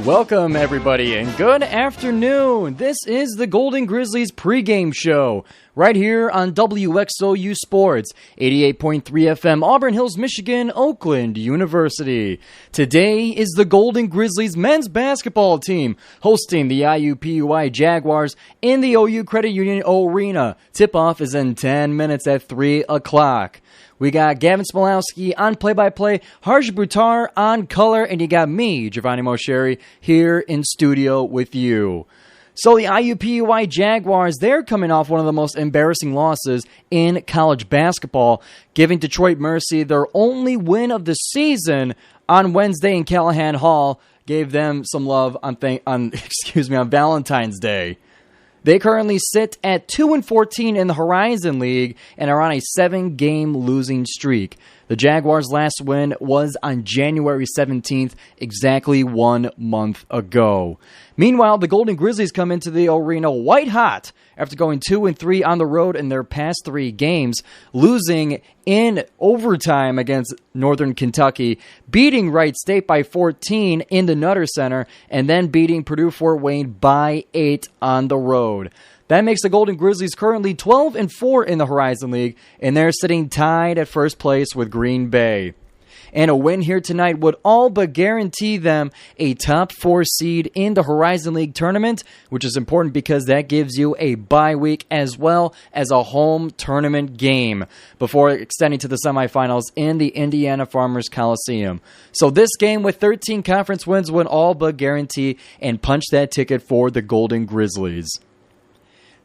Welcome, everybody, and good afternoon. This is the Golden Grizzlies pregame show right here on WXOU Sports, 88.3 FM, Auburn Hills, Michigan, Oakland University. Today is the Golden Grizzlies men's basketball team hosting the IUPUI Jaguars in the OU Credit Union Arena. Tip-off is in 10 minutes at 3 o'clock. We got Gavin Smilowski on play-by-play, Harjun Buttar on color, and you got me, Giovanni Moceri, here in studio with you. So the IUPUI Jaguars, they're coming off one of the most embarrassing losses in college basketball, giving Detroit Mercy their only win of the season on Wednesday in Callahan Hall. Gave them some love on Valentine's Day. They currently sit at 2-14 in the Horizon League and are on a 7-game losing streak. The Jaguars' last win was on January 17th, exactly 1 month ago. Meanwhile, the Golden Grizzlies come into the arena white hot after going 2-3 on the road in their past 3 games, losing in overtime against Northern Kentucky, beating Wright State by 14 in the Nutter Center, and then beating Purdue-Fort Wayne by 8 on the road. That makes the Golden Grizzlies currently 12-4 in the Horizon League, and they're sitting tied at first place with Green Bay. And a win here tonight would all but guarantee them a top 4 seed in the Horizon League tournament, which is important because that gives you a bye week as well as a home tournament game before extending to the semifinals in the Indiana Farmers Coliseum. So this game with 13 conference wins would all but guarantee and punch that ticket for the Golden Grizzlies.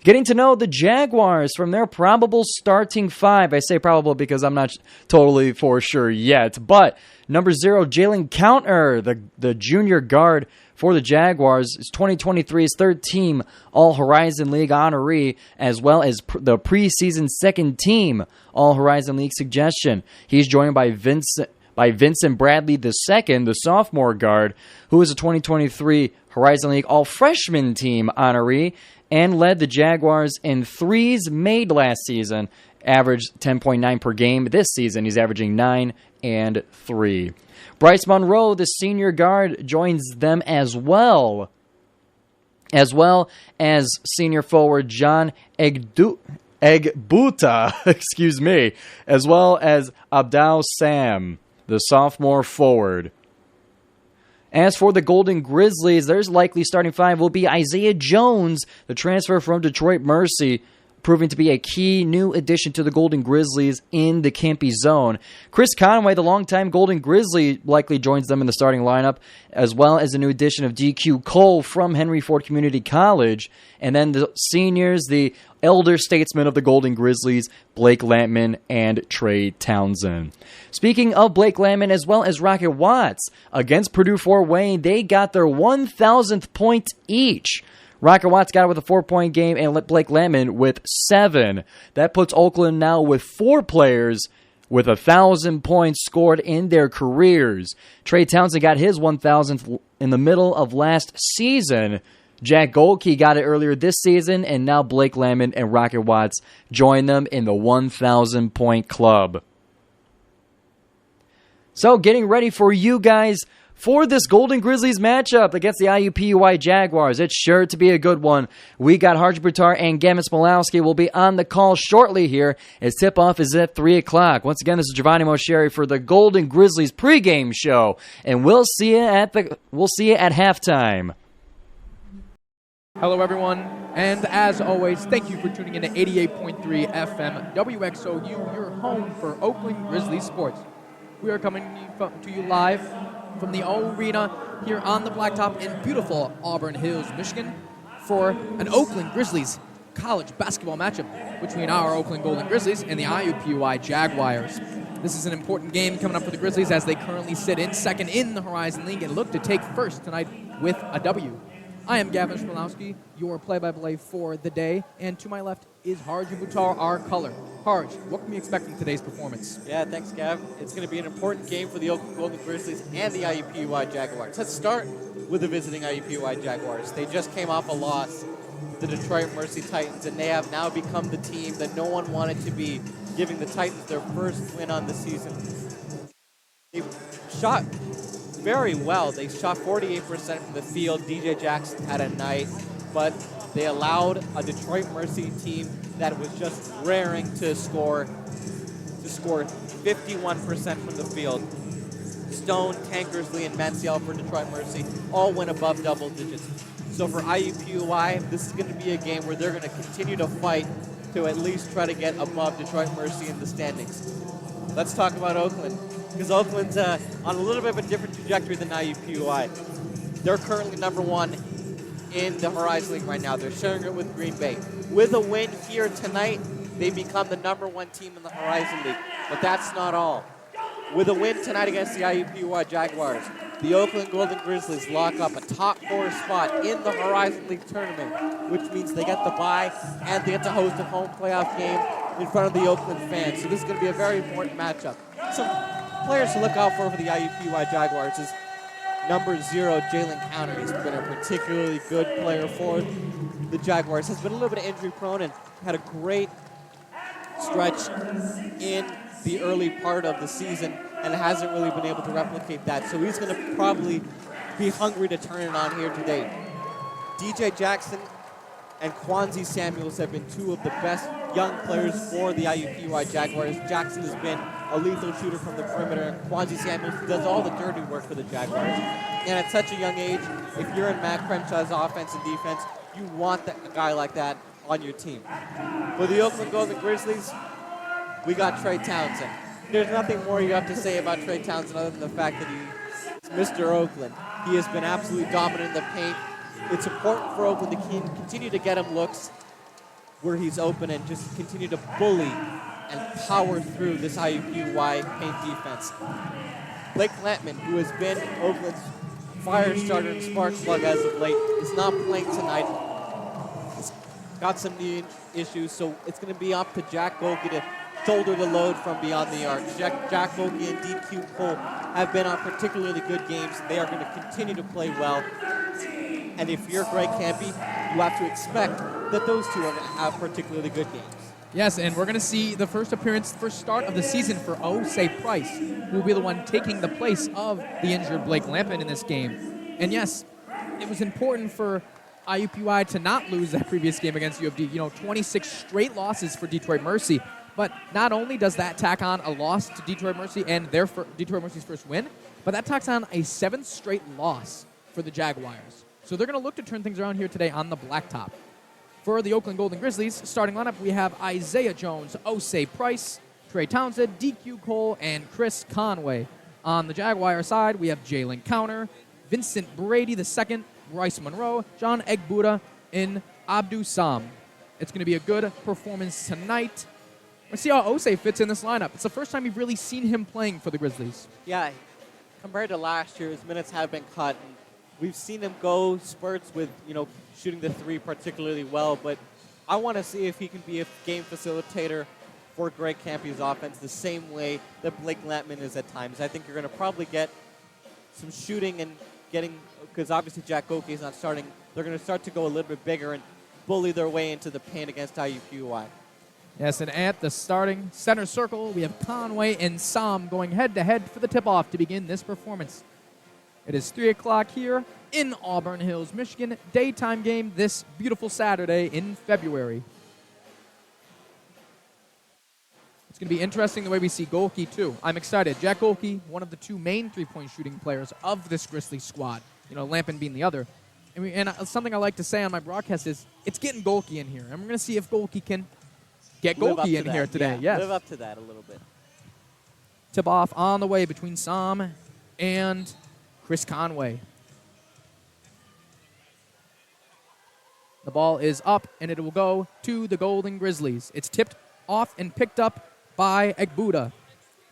Getting to know the Jaguars from their probable starting 5. I say probable because I'm not totally for sure yet. But number 0, Jalen Counter, the junior guard for the Jaguars, is 2023's third-team All-Horizon League honoree, as well as the preseason second-team All-Horizon League suggestion. He's joined by Vincent Bradley II, the sophomore guard, who is a 2023 Horizon League All-Freshman Team honoree, and led the Jaguars in threes made last season, averaged 10.9 per game. This season, he's averaging 9 and 3. Bryce Monroe, the senior guard, joins them as well as senior forward John Egbuta, as well as Abdal Sam, the sophomore forward. As for the Golden Grizzlies, their likely starting 5 will be Isaiah Jones, the transfer from Detroit Mercy, proving to be a key new addition to the Golden Grizzlies in the Campy Zone. Chris Conway, the longtime Golden Grizzly, likely joins them in the starting lineup, as well as a new addition of DQ Cole from Henry Ford Community College. And then the seniors, the elder statesmen of the Golden Grizzlies, Blake Lampman and Trey Townsend. Speaking of Blake Lampman as well as Rocket Watts, against Purdue-Fort Wayne, they got their 1,000th point each. Rocket Watts got it with a 4-point game and Blake Lampman with 7. That puts Oakland now with 4 players with 1,000 points scored in their careers. Trey Townsend got his 1,000th in the middle of last season. Jack Goldkey got it earlier this season, and now Blake Lampman and Rocket Watts join them in the 1,000-point club. So getting ready for you guys for this Golden Grizzlies matchup against the IUPUI Jaguars. It's sure to be a good one. We got Harjun Buttar and Gavin Smilowski will be on the call shortly here as tip-off is at 3 o'clock. Once again, this is Giovanni Moceri for the Golden Grizzlies pregame show, and we'll see you at halftime. Hello, everyone, and as always, thank you for tuning in to 88.3 FM WXOU, your home for Oakland Grizzlies sports. We are coming to you live from the Arena here on the Blacktop in beautiful Auburn Hills, Michigan, for an Oakland Grizzlies college basketball matchup between our Oakland Golden Grizzlies and the IUPUI Jaguars. This is an important game coming up for the Grizzlies as they currently sit in second in the Horizon League and look to take first tonight with a W. I am Gavin Smilowski, your play-by-play for the day, and to my left is Harjun Buttar, our color. Harj, what can we expect from today's performance? Yeah, thanks, Gav. It's going to be an important game for the Oakland Golden Grizzlies and the IUPUI Jaguars. Let's start with the visiting IUPUI Jaguars. They just came off a loss to the Detroit Mercy Titans, and they have now become the team that no one wanted to be, giving the Titans their first win on the season. They shot very well. They shot 48% from the field. DJ Jackson had a night, but they allowed a Detroit Mercy team that was just raring to score 51% from the field. Stone, Tankersley, and Manciel for Detroit Mercy all went above double digits. So for IUPUI, this is going to be a game where they're going to continue to fight to at least try to get above Detroit Mercy in the standings. Let's talk about Oakland, because Oakland's on a little bit of a different trajectory than IUPUI. They're currently number one in the Horizon League right now. They're sharing it with Green Bay. With a win here tonight, they become the number one team in the Horizon League. But that's not all. With a win tonight against the IUPUI Jaguars, the Oakland Golden Grizzlies lock up a top 4 spot in the Horizon League tournament, which means they get the bye and they get to host a home playoff game in front of the Oakland fans. So this is going to be a very important matchup. Some players to look out for the IUPUI Jaguars is number 0, Jalen Counter. He's been a particularly good player for the Jaguars. Has been a little bit injury prone and had a great stretch in the early part of the season and hasn't really been able to replicate that. So he's going to probably be hungry to turn it on here today. DJ Jackson and Quanzi Samuels have been two of the best young players for the IUPUI Jaguars. Jackson has been a lethal shooter from the perimeter, and Quanzi Samuels does all the dirty work for the Jaguars. And at such a young age, if you're in Matt Crenshaw's offense and defense, you want a guy like that on your team. For the Oakland Golden Grizzlies, we got Trey Townsend. There's nothing more you have to say about Trey Townsend other than the fact that he's Mr. Oakland. He has been absolutely dominant in the paint. It's important for Oakland to continue to get him looks where he's open and just continue to bully and power through this IUPUI paint defense. Blake Lampman, who has been Oakland's fire starter and spark plug as of late, is not playing tonight. He's got some knee issues, so it's going to be up to Jack Golke to shoulder the load from beyond the arc. Jack Golke and DQ Cole have been on particularly good games. They are going to continue to play well. And if you're Greg Campy, you have to expect that those two are going to have particularly good games. Yes, and we're going to see the first start of the season for WXOU Price, who will be the one taking the place of the injured Blake Lampman in this game. And yes, it was important for IUPUI to not lose that previous game against U of D. 26 straight losses for Detroit Mercy. But not only does that tack on a loss to Detroit Mercy and Detroit Mercy's first win, but that tacks on a 7th straight loss for the Jaguars. So they're going to look to turn things around here today on the blacktop. For the Oakland Golden Grizzlies, starting lineup, we have Isaiah Jones, WXOU Price, Trey Townsend, DQ Cole, and Chris Conway. On the Jaguar side, we have Jalen Counter, Vincent Brady II, Bryce Monroe, John Egbuda, and Abdu Sam. It's going to be a good performance tonight. Let's see how WXOU fits in this lineup. It's the first time we've really seen him playing for the Grizzlies. Yeah, compared to last year, his minutes have been cut. And we've seen him go spurts with, shooting the three particularly well, but I want to see if he can be a game facilitator for Greg Campy's offense the same way that Blake Lampman is at times. I think you're going to probably get some shooting and because obviously Jack Golke is not starting, they're going to start to go a little bit bigger and bully their way into the paint against IUPUI. Yes, and at the starting center circle, we have Conway and Sam going head-to-head for the tip-off to begin this performance. It is 3 o'clock here in Auburn Hills, Michigan. Daytime game this beautiful Saturday in February. It's going to be interesting the way we see Golke, too. I'm excited. Jack Golke, one of the two main three-point shooting players of this Grizzlies squad, Lampin being the other. And something I like to say on my broadcast is, it's getting Golke in here. And we're going to see if Golke can get Golke in here today. Yeah, yes. Live up to that a little bit. Tip-off on the way between Sam and Chris Conway. The ball is up, and it will go to the Golden Grizzlies. It's tipped off and picked up by Egbuda.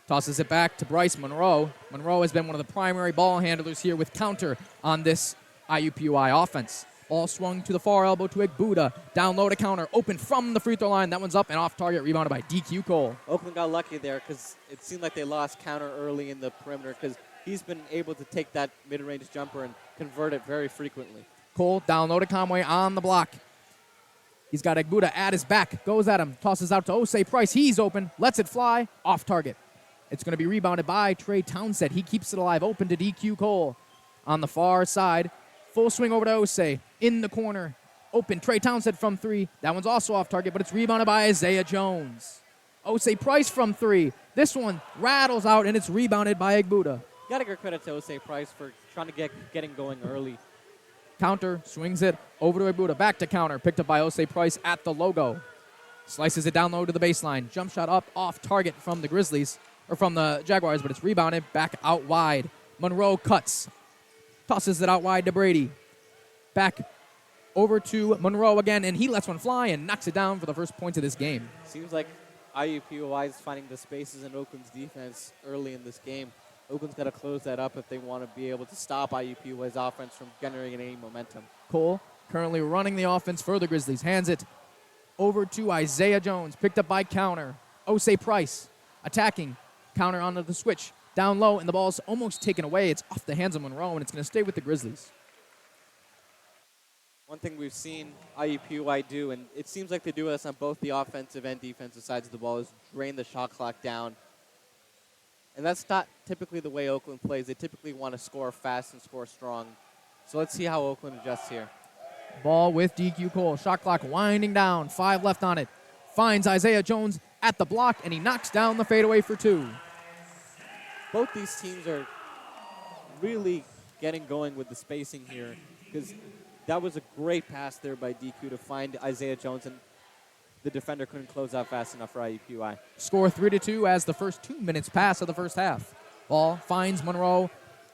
Tosses it back to Bryce Monroe. Monroe has been one of the primary ball handlers here with counter on this IUPUI offense. Ball swung to the far elbow to Egbuda. Down low to counter. Open from the free throw line. That one's up and off target. Rebounded by DQ Cole. Oakland got lucky there because it seemed like they lost counter early in the perimeter because he's been able to take that mid-range jumper and convert it very frequently. Cole down low to Conway on the block. He's got Egbuda at his back. Goes at him. Tosses out to WXOU Price. He's open. Lets it fly. Off target. It's going to be rebounded by Trey Townsend. He keeps it alive, open to DQ Cole. On the far side, full swing over to Osei. In the corner, open. Trey Townsend from 3. That one's also off target, but it's rebounded by Isaiah Jones. Osei Price from 3. This one rattles out, and it's rebounded by Egbuda. Got to give credit to Osei Price for trying to getting going early. Counter, swings it over to Egbuda. Back to counter, picked up by Osei Price at the logo. Slices it down low to the baseline. Jump shot up off target from the Grizzlies, or from the Jaguars, but it's rebounded back out wide. Monroe cuts. Tosses it out wide to Brady. Back over to Monroe again, and he lets one fly and knocks it down for the first points of this game. Seems like IUPUI is finding the spaces in Oakland's defense early in this game. Oakland's got to close that up if they want to be able to stop IUPUI's offense from generating any momentum. Cole currently running the offense for the Grizzlies. Hands it over to Isaiah Jones. Picked up by counter. Osei Price attacking. Counter onto the switch. Down low, and the ball's almost taken away. It's off the hands of Monroe, and it's going to stay with the Grizzlies. One thing we've seen IUPUI do, and it seems like they do this on both the offensive and defensive sides of the ball, is drain the shot clock down. And that's not typically the way Oakland plays. They typically want to score fast and score strong. So let's see how Oakland adjusts here. Ball with DQ Cole. Shot clock winding down. 5 left on it. Finds Isaiah Jones at the block, and he knocks down the fadeaway for 2. Both these teams are really getting going with the spacing here, because that was a great pass there by DQ to find Isaiah Jones, and the defender couldn't close out fast enough for IUPUI. Score 3-2 as the first 2 minutes pass of the first half. Ball finds Monroe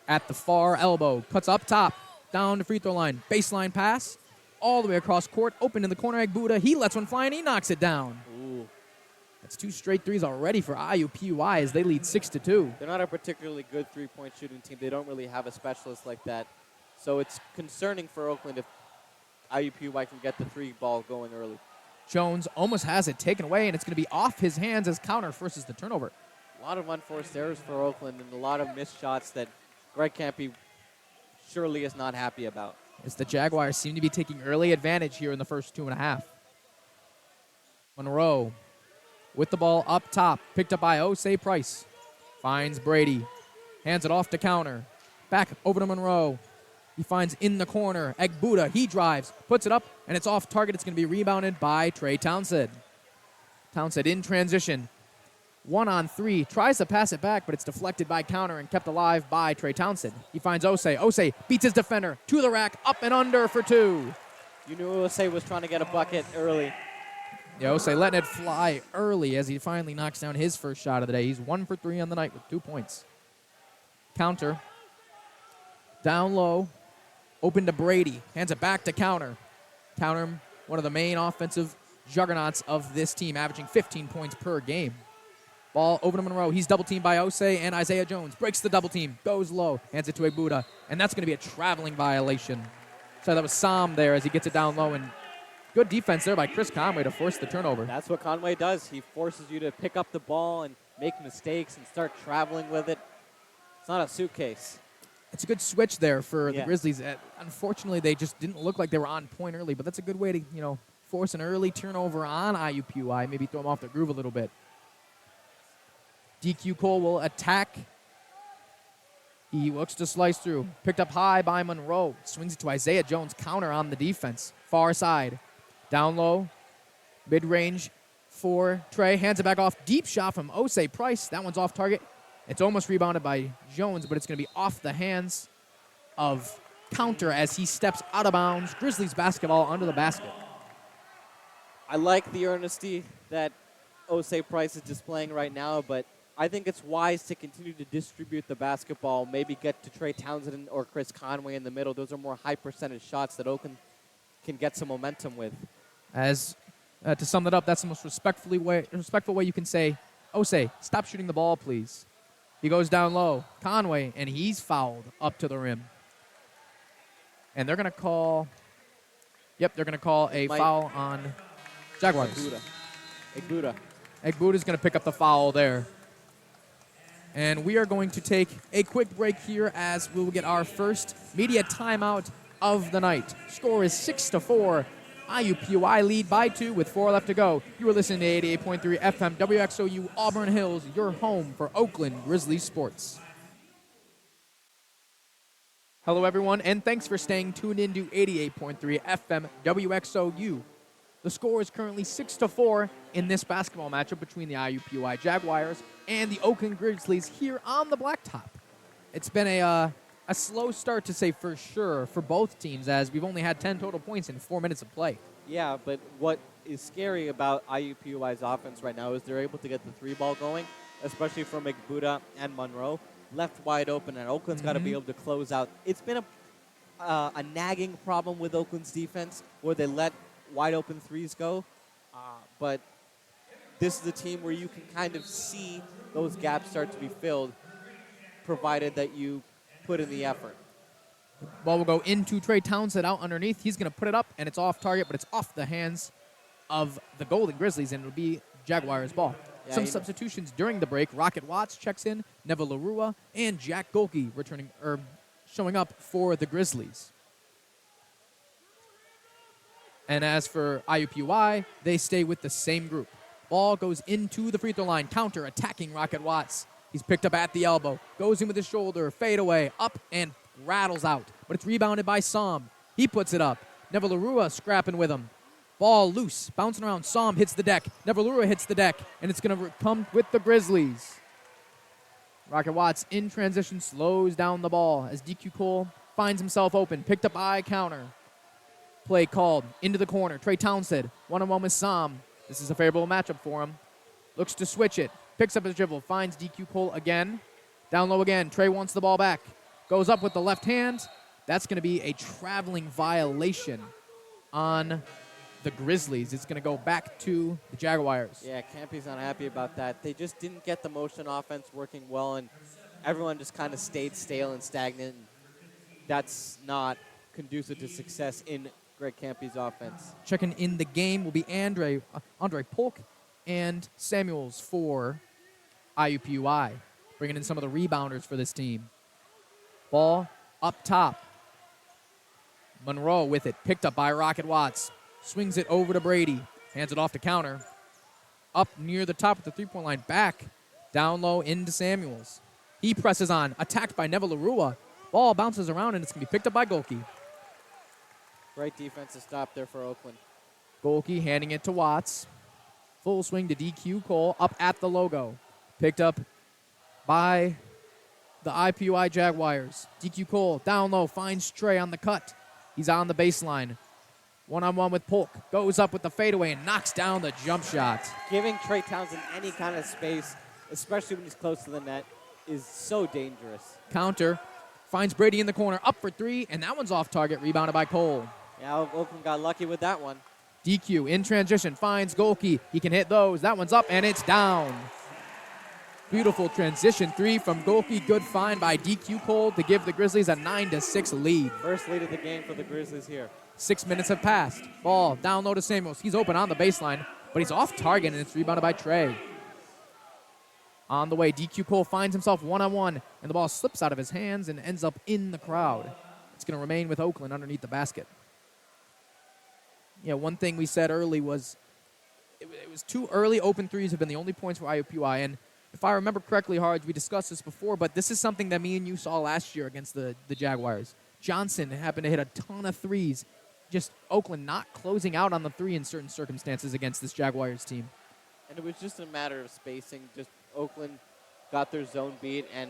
at the far elbow. Cuts up top, down to free throw line. Baseline pass, all the way across court. Open in the corner, Egbuda. He lets one fly, and he knocks it down. Ooh. That's 2 straight threes already for IUPUI as they lead 6-2. They're not a particularly good three-point shooting team. They don't really have a specialist like that. So it's concerning for Oakland if IUPUI can get the 3 ball going early. Jones almost has it taken away, and it's going to be off his hands as counter forces the turnover. A lot of unforced errors for Oakland and a lot of missed shots that Greg Campy surely is not happy about. As the Jaguars seem to be taking early advantage here in the first 2.5. Monroe with the ball up top, picked up by Osei Price. Finds Brady. Hands it off to counter. Back over to Monroe. He finds in the corner. Egbuda, he drives, puts it up, and it's off target. It's going to be rebounded by Trey Townsend. Townsend in transition. 1-on-3. Tries to pass it back, but it's deflected by counter and kept alive by Trey Townsend. He finds Osei. Osei beats his defender to the rack, up and under for 2. You knew Osei was trying to get a bucket early. Yeah, Osei letting it fly early as he finally knocks down his first shot of the day. He's 1 for 3 on the night with 2 points. Counter. Down low. Open to Brady. Hands it back to counter. Counter, one of the main offensive juggernauts of this team, averaging 15 points per game. Ball over to Monroe. He's double-teamed by Osei and Isaiah Jones. Breaks the double team. Goes low. Hands it to Egbuda. And that's going to be a traveling violation. So that was Sam there as he gets it down low. And good defense there by Chris Conway to force the turnover. That's what Conway does. He forces you to pick up the ball and make mistakes and start traveling with it. It's not a suitcase. It's a good switch there for the Yeah. Grizzlies. Unfortunately, they just didn't look like they were on point early, but that's a good way to, force an early turnover on IUPUI, maybe throw them off their groove a little bit. DQ Cole will attack. He looks to slice through. Picked up high by Monroe. Swings it to Isaiah Jones. Counter on the defense. Far side. Down low. Mid-range for Trey. Hands it back off. Deep shot from Osei Price. That one's off target. It's almost rebounded by Jones, but it's going to be off the hands of Counter as he steps out of bounds. Grizzlies basketball under the basket. I like the earnesty that Osei Price is displaying right now, but I think it's wise to continue to distribute the basketball, maybe get to Trey Townsend or Chris Conway in the middle. Those are more high-percentage shots that Oakland can get some momentum with. As to sum that up, that's the most respectful way you can say, Osei, stop shooting the ball, please. He goes down low. Conway, and he's fouled up to the rim. And they're going to call a foul on Jaguars. Egbuda's going to pick up the foul there. And we are going to take a quick break here as we will get our first media timeout of the night. Score is 6-4. IUPUI lead by 2 with 4 left to go. You are listening to 88.3 FM WXOU Auburn Hills, your home for Oakland Grizzlies sports. Hello, everyone, and thanks for staying tuned in to 88.3 FM WXOU. The score is currently 6-4 in this basketball matchup between the IUPUI Jaguars and the Oakland Grizzlies here on the blacktop. It's been a slow start, to say for sure, for both teams, as we've only had 10 total points in 4 minutes of play. Yeah, but what is scary about IUPUI's offense right now is they're able to get the 3-ball going, especially from Buttar and Monroe. Left wide open, and Oakland's got to be able to close out. It's been a nagging problem with Oakland's defense where they let wide open threes go, but this is a team where you can kind of see those gaps start to be filled, provided that you put in the effort. Ball will go into Trey Townsend out underneath. He's going to put it up, and it's off target, but it's off the hands of the Golden Grizzlies, and it'll be Jaguars' ball. Yeah, some substitutions during the break. Rocket Watts checks in, Neville LaRua, and Jack Golke showing up for the Grizzlies. And as for IUPUI, they stay with the same group. Ball goes into the free throw line, counter attacking Rocket Watts. He's picked up at the elbow, goes in with his shoulder, fade away, up and rattles out. But it's rebounded by Som. He puts it up. Neville LaRua scrapping with him. Ball loose, bouncing around. Som hits the deck. Neville LaRua hits the deck, and it's going to come with the Grizzlies. Rocket Watts in transition slows down the ball as DQ Cole finds himself open. Picked up by counter. Play called into the corner. Trey Townsend, one-on-one with Som. This is a favorable matchup for him. Looks to switch it. Picks up his dribble. Finds DQ Cole again. Down low again. Trey wants the ball back. Goes up with the left hand. That's going to be a traveling violation on the Grizzlies. It's going to go back to the Jaguars. Yeah, Campy's not happy about that. They just didn't get the motion offense working well, and everyone just kind of stayed stale and stagnant. That's not conducive to success in Greg Campy's offense. Checking in the game will be Andre Polk and Samuels for IUPUI, bringing in some of the rebounders for this team. Ball up top. Monroe with it, picked up by Rocket Watts. Swings it over to Brady. Hands it off to counter. Up near the top of the three-point line. Back. Down low into Samuels. He presses on. Attacked by Neville LaRua. Ball bounces around, and it's going to be picked up by Golke. Great defensive stop there for Oakland. Golke handing it to Watts. Full swing to DQ Cole. Up at the logo. Picked up by the IUPUI Jaguars. DQ Cole down low. Finds Trey on the cut. He's on the baseline. One-on-one with Polk. Goes up with the fadeaway and knocks down the jump shot. Giving Trey Townsend any kind of space, especially when he's close to the net, is so dangerous. Counter. Finds Brady in the corner. Up for three, and that one's off target. Rebounded by Cole. Yeah, Oakland got lucky with that one. DQ in transition. Finds Golke. He can hit those. That one's up, and it's down. Beautiful transition three from Golke. Good find by DQ Cole to give the Grizzlies a 9-6 lead. First lead of the game for the Grizzlies here. 6 minutes have passed. Ball down low to Samuels. He's open on the baseline, but he's off target, and it's rebounded by Trey. On the way, DQ Cole finds himself one-on-one, and the ball slips out of his hands and ends up in the crowd. It's going to remain with Oakland underneath the basket. Yeah, one thing we said early was it was too early. Open threes have been the only points for IUPUI, and if I remember correctly, Harj, we discussed this before, but this is something that me and you saw last year against the Jaguars. Johnson happened to hit a ton of threes. Just Oakland not closing out on the three in certain circumstances against this Jaguars team. And it was just a matter of spacing. Just Oakland got their zone beat, and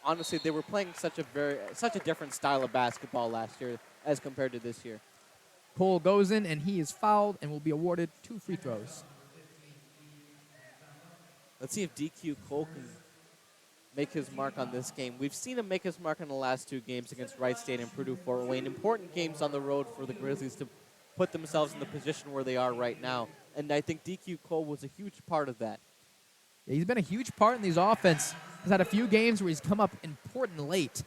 honestly, they were playing such a different style of basketball last year as compared to this year. Cole goes in, and he is fouled and will be awarded 2 free throws. Let's see if DQ Cole can make his mark on this game. We've seen him make his mark in the last 2 games against Wright State and Purdue Fort Wayne. Important games on the road for the Grizzlies to put themselves in the position where they are right now. And I think DQ Cole was a huge part of that. Yeah, he's been a huge part in these offense. He's had a few games where he's come up important late.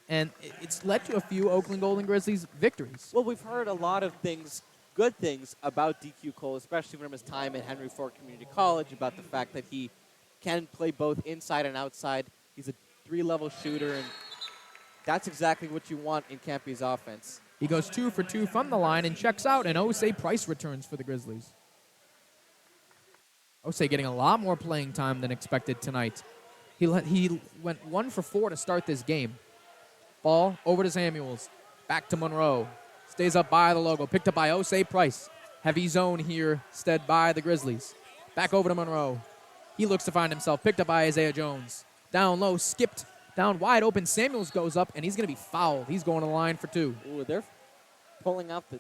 And it's led to a few Oakland Golden Grizzlies victories. Well, we've heard a lot of things, good things about DQ Cole, especially from his time at Henry Ford Community College, about the fact that he can play both inside and outside. He's a 3-level shooter, and that's exactly what you want in Campy's offense. He goes 2 for 2 from the line and checks out, and Osei Price returns for the Grizzlies. Osei getting a lot more playing time than expected tonight. He went 1 for 4 to start this game. Ball over to Samuels. Back to Monroe. Stays up by the logo. Picked up by Osei Price. Heavy zone here, stead by the Grizzlies. Back over to Monroe. He looks to find himself. Picked up by Isaiah Jones. Down low, skipped. Down wide open. Samuels goes up, and he's going to be fouled. He's going to the line for 2. Ooh, they're pulling out the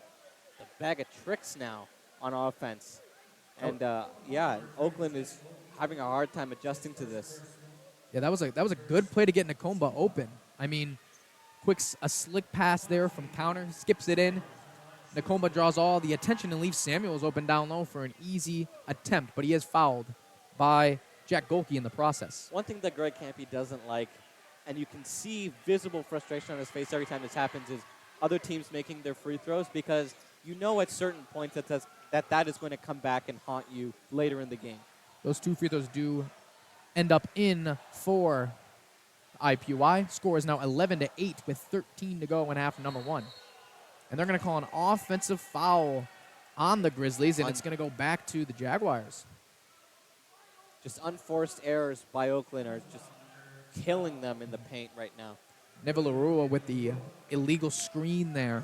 bag of tricks now on offense. And, Oakland is having a hard time adjusting to this. Yeah, that was a good play to get Nakomba open. I mean, a slick pass there from counter. Skips it in. Nakomba draws all the attention and leaves Samuels open down low for an easy attempt, but he is fouled by Jack Golke in the process. One thing that Greg Campy doesn't like, and you can see visible frustration on his face every time this happens, is other teams making their free throws, because you know at certain points that is going to come back and haunt you later in the game. Those 2 free throws do end up in for IUPUI. Score is now 11-8 with 13 to go in half number 1. And they're going to call an offensive foul on the Grizzlies, and it's going to go back to the Jaguars. Just unforced errors by Oakland are just killing them in the paint right now. Nivalarua with the illegal screen there.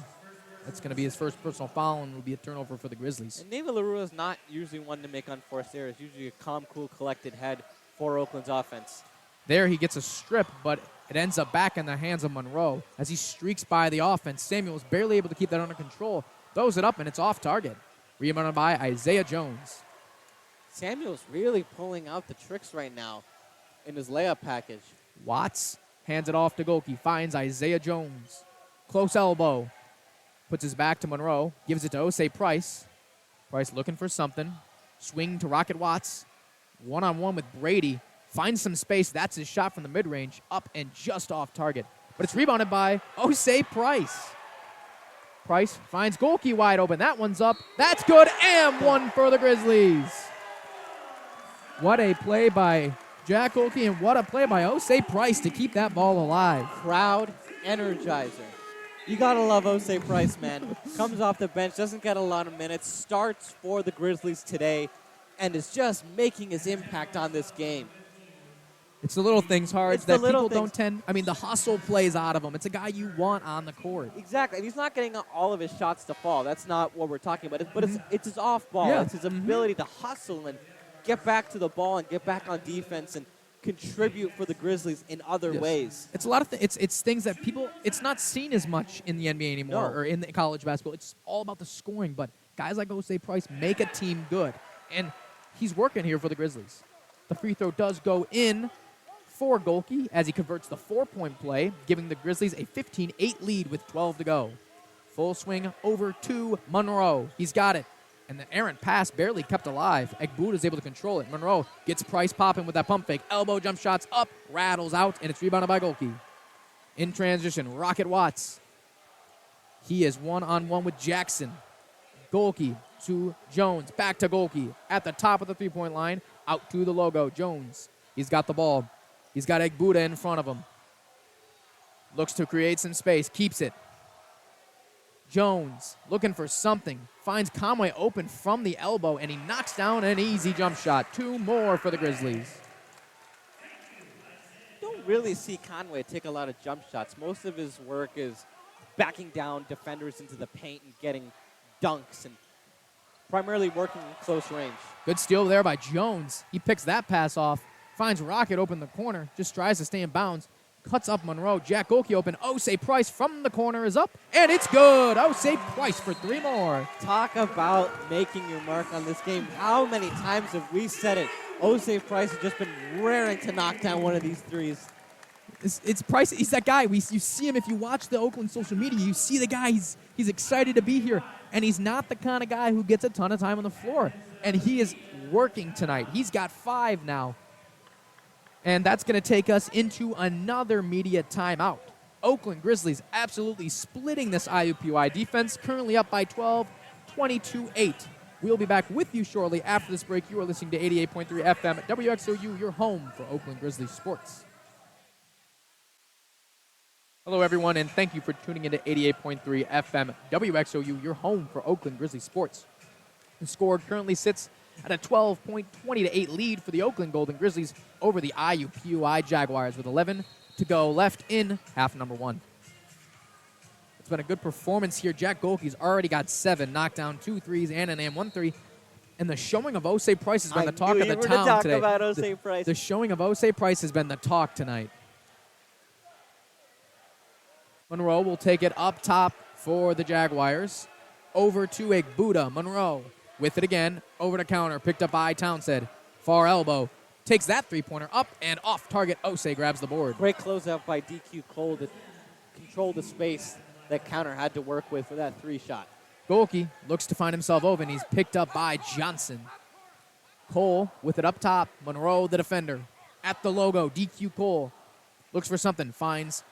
That's going to be his first personal foul, and will be a turnover for the Grizzlies. And Nivalarua is not usually one to make unforced errors. Usually a calm, cool, collected head for Oakland's offense. There he gets a strip, but it ends up back in the hands of Monroe as he streaks by the offense. Samuel's barely able to keep that under control. Throws it up, and it's off target. Rebounded by Isaiah Jones. Samuel's really pulling out the tricks right now in his layup package. Watts hands it off to Golke. Finds Isaiah Jones. Close elbow. Puts his back to Monroe. Gives it to Osei Price. Price looking for something. Swing to Rocket Watts. One-on-one with Brady. Finds some space. That's his shot from the mid-range. Up and just off target. But it's rebounded by Osei Price. Price finds Golke wide open. That one's up. That's good. And 1 for the Grizzlies. What a play by Jack Golke, and what a play by Osei Price to keep that ball alive. Crowd energizer. You got to love Osei Price, man. Comes off the bench, doesn't get a lot of minutes, starts for the Grizzlies today, and is just making his impact on this game. It's the little things, Harj, that people don't tend. I mean, the hustle plays out of him. It's a guy you want on the court. Exactly. And he's not getting all of his shots to fall. That's not what we're talking about. But it's his off ball. Yeah. It's his ability to hustle and get back to the ball and get back on defense and contribute for the Grizzlies in other ways. It's a lot of it's things that people. It's not seen as much in the NBA anymore or in the college basketball. It's all about the scoring. But guys like Osei Price make a team good, and he's working here for the Grizzlies. The free throw does go in for Golke as he converts the 4-point play, giving the Grizzlies a 15-8 lead with 12 to go. Full swing over to Monroe. He's got it. And the errant pass barely kept alive. IUPUI is able to control it. Monroe gets Price popping with that pump fake. Elbow jump shots up, rattles out, and it's rebounded by Golke. In transition, Rocket Watts. He is one-on-one with Jackson. Golke to Jones. Back to Golke. At the top of the three-point line. Out to the logo. Jones. He's got the ball. He's got IUPUI in front of him. Looks to create some space. Keeps it. Jones looking for something. Finds Conway open from the elbow, and he knocks down an easy jump shot. 2 more for the Grizzlies. Don't really see Conway take a lot of jump shots. Most of his work is backing down defenders into the paint and getting dunks and primarily working in close range. Good steal there by Jones. He picks that pass off. Finds Rocket open in the corner. Just tries to stay in bounds. Cuts up Monroe. Jack Golke open. Osei Price from the corner is up. And it's good. Osei Price for 3 more. Talk about making your mark on this game. How many times have we said it? Osei Price has just been raring to knock down one of these threes. It's Price. He's that guy. You see him if you watch the Oakland social media. You see the guy. He's excited to be here. And he's not the kind of guy who gets a ton of time on the floor. And he is working tonight. He's got 5 now. And that's going to take us into another media timeout. Oakland Grizzlies absolutely splitting this IUPUI defense, currently up by 12, 22-8. We'll be back with you shortly after this break. You are listening to 88.3 FM at WXOU, your home for Oakland Grizzlies sports. Hello, everyone, and thank you for tuning into 88.3 FM WXOU, your home for Oakland Grizzlies sports. The score currently sits at a 12.20-8 lead for the Oakland Golden Grizzlies over the IUPUI Jaguars with 11 to go left in half number 1. It's been a good performance here. Jack Golke's already got 7, knocked down 2 threes and an 1 3. And the showing of Osei Price has been the talk of the town today. About Osei Price. The showing of Osei Price has been the talk tonight. Monroe will take it up top for the Jaguars. Over to Igbuda. Monroe with it again. Over to counter. Picked up by Townsend. Far elbow. Takes that three-pointer up and off target. Osei grabs the board. Great closeout by DQ Cole to control the space that counter had to work with for that 3-shot. Golke looks to find himself open. He's picked up by Johnson. Cole with it up top. Monroe, the defender. At the logo, DQ Cole looks for something. Finds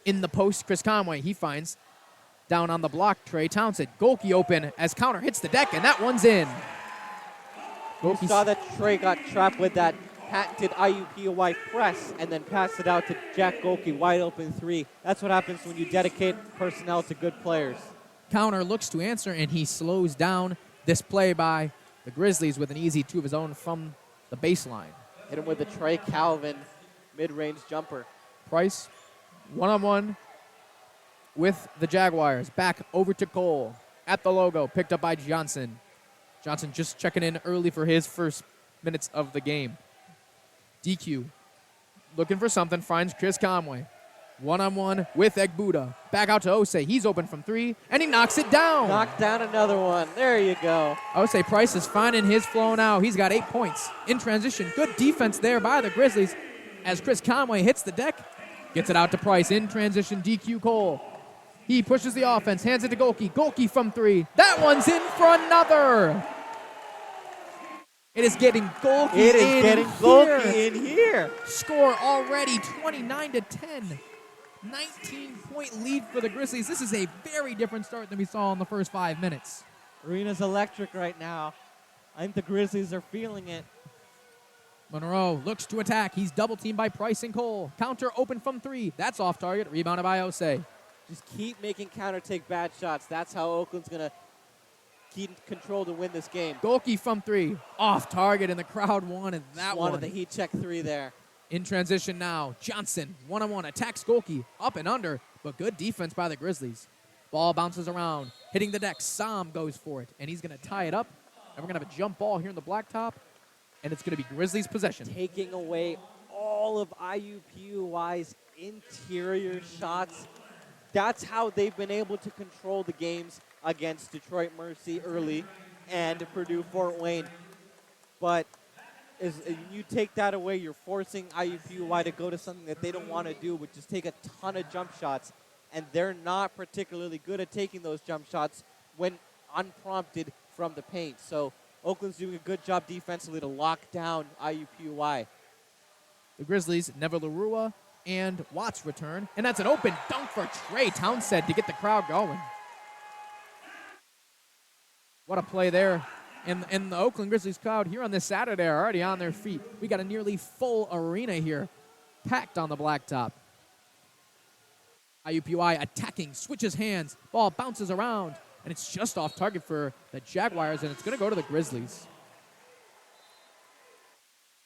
in the post, Chris Conway. He finds down on the block, Trey Townsend. Golke open as counter hits the deck, and that one's in. You saw that Trey got trapped with that patented IUPUI press and then passed it out to Jack Golke, wide open 3. That's what happens when you dedicate personnel to good players. Counter looks to answer, and he slows down this play by the Grizzlies with an easy 2 of his own from the baseline. Hit him with the Trey Calvin mid-range jumper. Price, one-on-one with the Jaguars. Back over to Cole. At the logo, picked up by Johnson. Johnson just checking in early for his first minutes of the game. DQ looking for something, finds Chris Conway. One-on-one with Igbuda. Back out to Osei. He's open from 3, and he knocks it down. Knocked down another one. There you go. Osei Price is finding his flow now. He's got 8 points. In transition, good defense there by the Grizzlies as Chris Conway hits the deck. Gets it out to Price. In transition, DQ Cole. He pushes the offense, hands it to Golke. Golke from 3. That one's in for another. It is getting Golke in here. Score already 29-10. 19-point lead for the Grizzlies. This is a very different start than we saw in the first 5 minutes. Arena's electric right now. I think the Grizzlies are feeling it. Monroe looks to attack. He's double-teamed by Price and Cole. Counter open from 3. That's off target. Rebounded by Osei. Just keep making counter take bad shots. That's how Oakland's going to keep control to win this game. Golke from 3. Off target, and the crowd wanted that one. Wanted the heat check 3 there. In transition now, Johnson, one-on-one, attacks Golke, up and under, but good defense by the Grizzlies. Ball bounces around, hitting the deck. Sam goes for it, and he's going to tie it up. And we're going to have a jump ball here in the blacktop, and it's going to be Grizzlies' possession. Taking away all of IUPUI's interior shots. That's how they've been able to control the games against Detroit Mercy early and Purdue Fort Wayne. But as you take that away, you're forcing IUPUI to go to something that they don't want to do, which is take a ton of jump shots. And they're not particularly good at taking those jump shots when unprompted from the paint. So Oakland's doing a good job defensively to lock down IUPUI. The Grizzlies, Nevelarua and Watts return, and that's an open dunk for Trey Townsend to get the crowd going. What a play there. And the Oakland Grizzlies crowd here on this Saturday are already on their feet. We got a nearly full arena here, packed on the blacktop. IUPUI attacking, switches hands, ball bounces around, and it's just off target for the Jaguars, and it's going to go to the Grizzlies.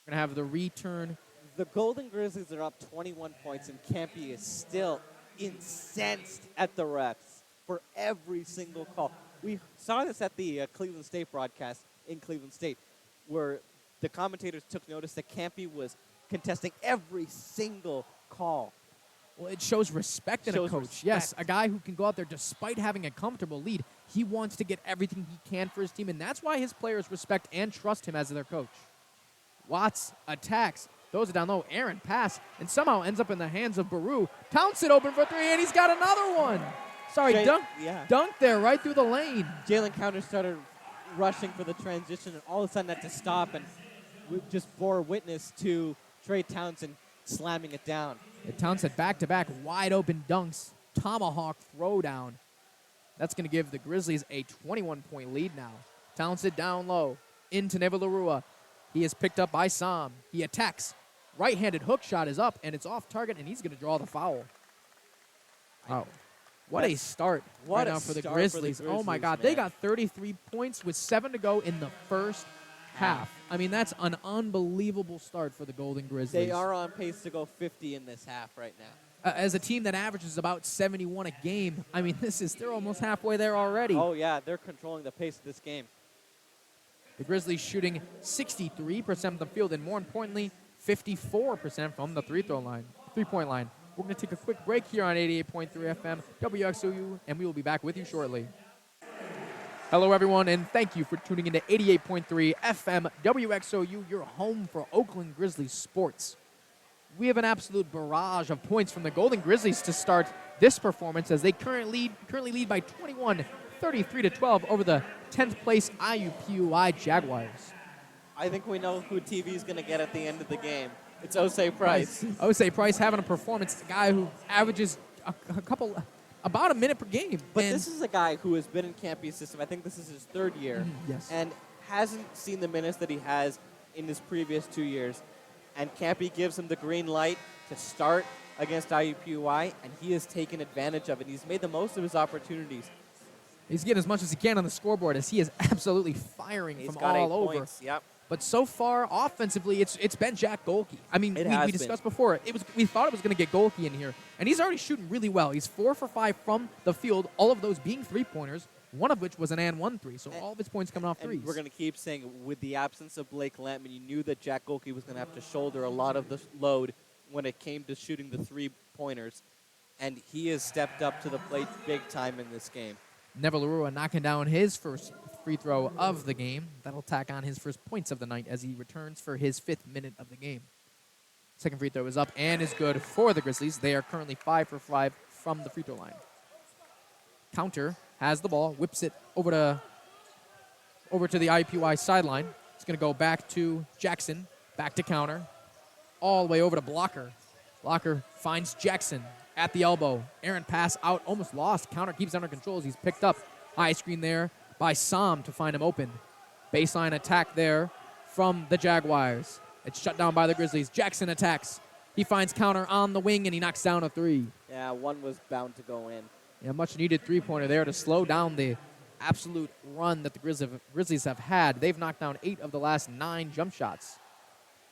We're going to have the return. The Golden Grizzlies are up 21 points, and Campy is still incensed at the refs for every single call. We saw this at the Cleveland State broadcast in Cleveland State, where the commentators took notice that Campy was contesting every single call. Well, it shows respect in a coach. Respect. Yes, a guy who can go out there despite having a comfortable lead. He wants to get everything he can for his team, and that's why his players respect and trust him as their coach. Watts attacks, throws it down low. Aaron pass, and somehow ends up in the hands of Baru. Townsend open for 3, and he's got another one. Sorry, dunk there right through the lane. Jalen Counter started rushing for the transition, and all of a sudden had to stop, and we just bore witness to Trey Townsend slamming it down. Townsend back-to-back wide open dunks. Tomahawk throwdown. That's going to give the Grizzlies a 21-point lead now. Townsend down low into Nevelarua. He is picked up by Sam. He attacks. Right-handed hook shot is up, and it's off target, and he's going to draw the foul. Wow. What a start right now for the Grizzlies. Oh, my God. They got 33 points with 7 to go in the first half. I mean, that's an unbelievable start for the Golden Grizzlies. They are on pace to go 50 in this half right now. As a team that averages about 71 a game, I mean, they're almost halfway there already. Oh, yeah. They're controlling the pace of this game. The Grizzlies shooting 63% of the field, and more importantly, 54% from the three-point line. We're going to take a quick break here on 88.3 FM WXOU, and we will be back with you shortly. Hello, everyone, and thank you for tuning into 88.3 FM WXOU, your home for Oakland Grizzlies sports. We have an absolute barrage of points from the Golden Grizzlies to start this performance as they currently lead by 21, 33-12 over the 10th place IUPUI Jaguars. I think we know who TV is going to get at the end of the game. It's Osei Price. Osei Price having a performance. The guy who averages about a minute per game. But this is a guy who has been in Campy's system. I think this is his third year. Yes. And hasn't seen the minutes that he has in his previous 2 years. And Campy gives him the green light to start against IUPUI, and he has taken advantage of it. He's made the most of his opportunities. He's getting as much as he can on the scoreboard as he is absolutely firing from all over. Points. Yep. But so far, offensively, it's been Jack Golke. I mean, we discussed before. We thought it was going to get Golke in here, and he's already shooting really well. He's 4 for 5 from the field, all of those being three-pointers, one of which was an and 1 3. So all of his points coming off threes. We're going to keep saying, with the absence of Blake Lampman, you knew that Jack Golke was going to have to shoulder a lot of the load when it came to shooting the three-pointers, and he has stepped up to the plate big time in this game. Neville Larua knocking down his first free throw of the game. That'll tack on his first points of the night as he returns for his 5th minute of the game. Second free throw is up and is good for the Grizzlies. They are currently 5 for 5 from the free throw line. Counter has the ball, whips it over to the IUPUI sideline. It's going to go back to Jackson, back to Counter, all the way over to Blocker. Blocker finds Jackson at the elbow. Errant pass out, almost lost. Counter keeps under control as he's picked up. High screen there by Sam to find him open. Baseline attack there from the Jaguars. It's shut down by the Grizzlies. Jackson attacks. He finds Counter on the wing, and he knocks down a 3. Yeah, one was bound to go in. Yeah, much needed three-pointer there to slow down the absolute run that the Grizzlies have had. They've knocked down 8 of the last 9 jump shots.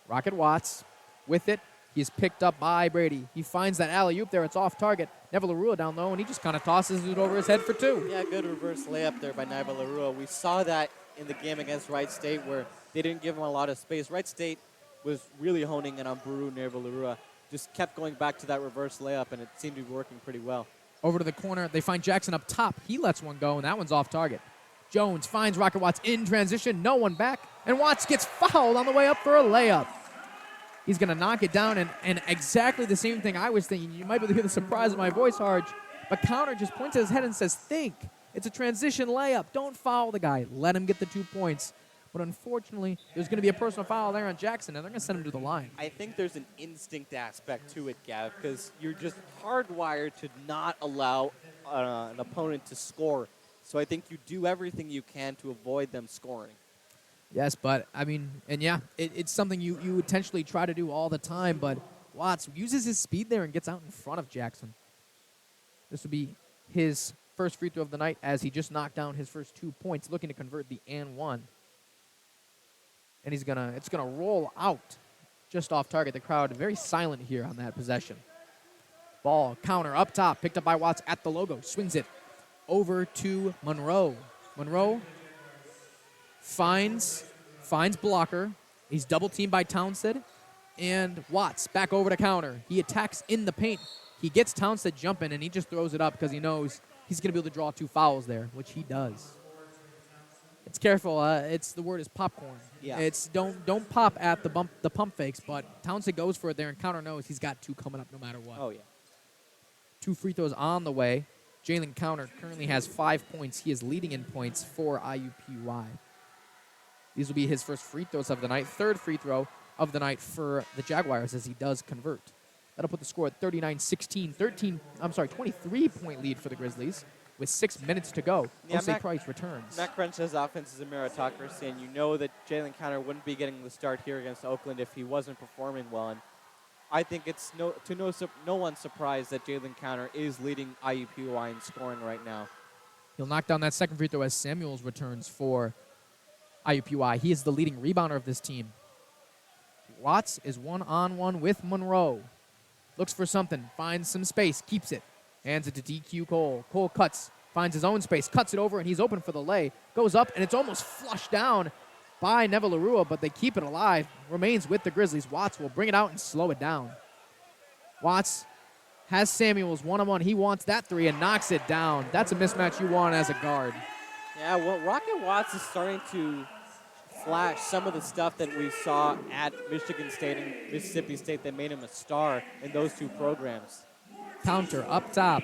Rocket Watts with it. He's picked up by Brady. He finds that alley-oop there. It's off target. Neville Larua down low, and he just kind of tosses it over his head for 2. Yeah, good reverse layup there by Neville Larua. We saw that in the game against Wright State where they didn't give him a lot of space. Wright State was really honing in on Baru Neville Larua. Just kept going back to that reverse layup, and it seemed to be working pretty well. Over to the corner. They find Jackson up top. He lets one go, and that one's off target. Jones finds Rocket Watts in transition. No one back, and Watts gets fouled on the way up for a layup. He's going to knock it down, and exactly the same thing I was thinking. You might be able to hear the surprise in my voice, Harj. But Counter just points at his head and says, think. It's a transition layup. Don't foul the guy. Let him get the 2 points. But unfortunately, there's going to be a personal foul there on Jackson, and they're going to send him to the line. I think there's an instinct aspect to it, Gav, because you're just hardwired to not allow an opponent to score. So I think you do everything you can to avoid them scoring. Yes, but, I mean, and yeah, it's something you intentionally try to do all the time, but Watts uses his speed there and gets out in front of Jackson. This will be his first free throw of the night as he just knocked down his first 2 points, looking to convert the and 1. And it's gonna roll out just off target. The crowd very silent here on that possession. Ball, counter, up top, picked up by Watts at the logo, swings it over to Monroe. Monroe finds Blocker. He's double teamed by Townsend. And Watts back over to Counter. He attacks in the paint. He gets Townsend jumping, and he just throws it up because he knows he's going to be able to draw 2 fouls there, which he does. It's careful. The word is popcorn. Yeah. It's don't pop at the pump fakes, but Townsend goes for it there, and Counter knows he's got 2 coming up no matter what. Oh, yeah. 2 free throws on the way. Jalen Counter currently has 5 points. He is leading in points for IUPUI. These will be his first free throws of the night. 3rd free throw of the night for the Jaguars as he does convert. That'll put the score at 39-16. 23-point lead for the Grizzlies with 6 minutes to go. Yeah, Osei Price returns. Matt Crenshaws' offense is a meritocracy, and you know that Jalen Counter wouldn't be getting the start here against Oakland if he wasn't performing well. And I think it's no one's surprise that Jalen Counter is leading IUPUI in scoring right now. He'll knock down that second free throw as Samuels returns for IUPUI. He is the leading rebounder of this team. Watts is one-on-one with Monroe. Looks for something, finds some space, keeps it. Hands it to DQ Cole. Cole cuts, finds his own space, cuts it over, and he's open for the lay. Goes up, and it's almost flushed down by Neville Larua, but they keep it alive. Remains with the Grizzlies. Watts will bring it out and slow it down. Watts has Samuels one-on-one. He wants that three and knocks it down. That's a mismatch you want as a guard. Yeah, well, Rocket Watts is starting to flash some of the stuff that we saw at Michigan State and Mississippi State that made him a star in those two programs. Counter up top.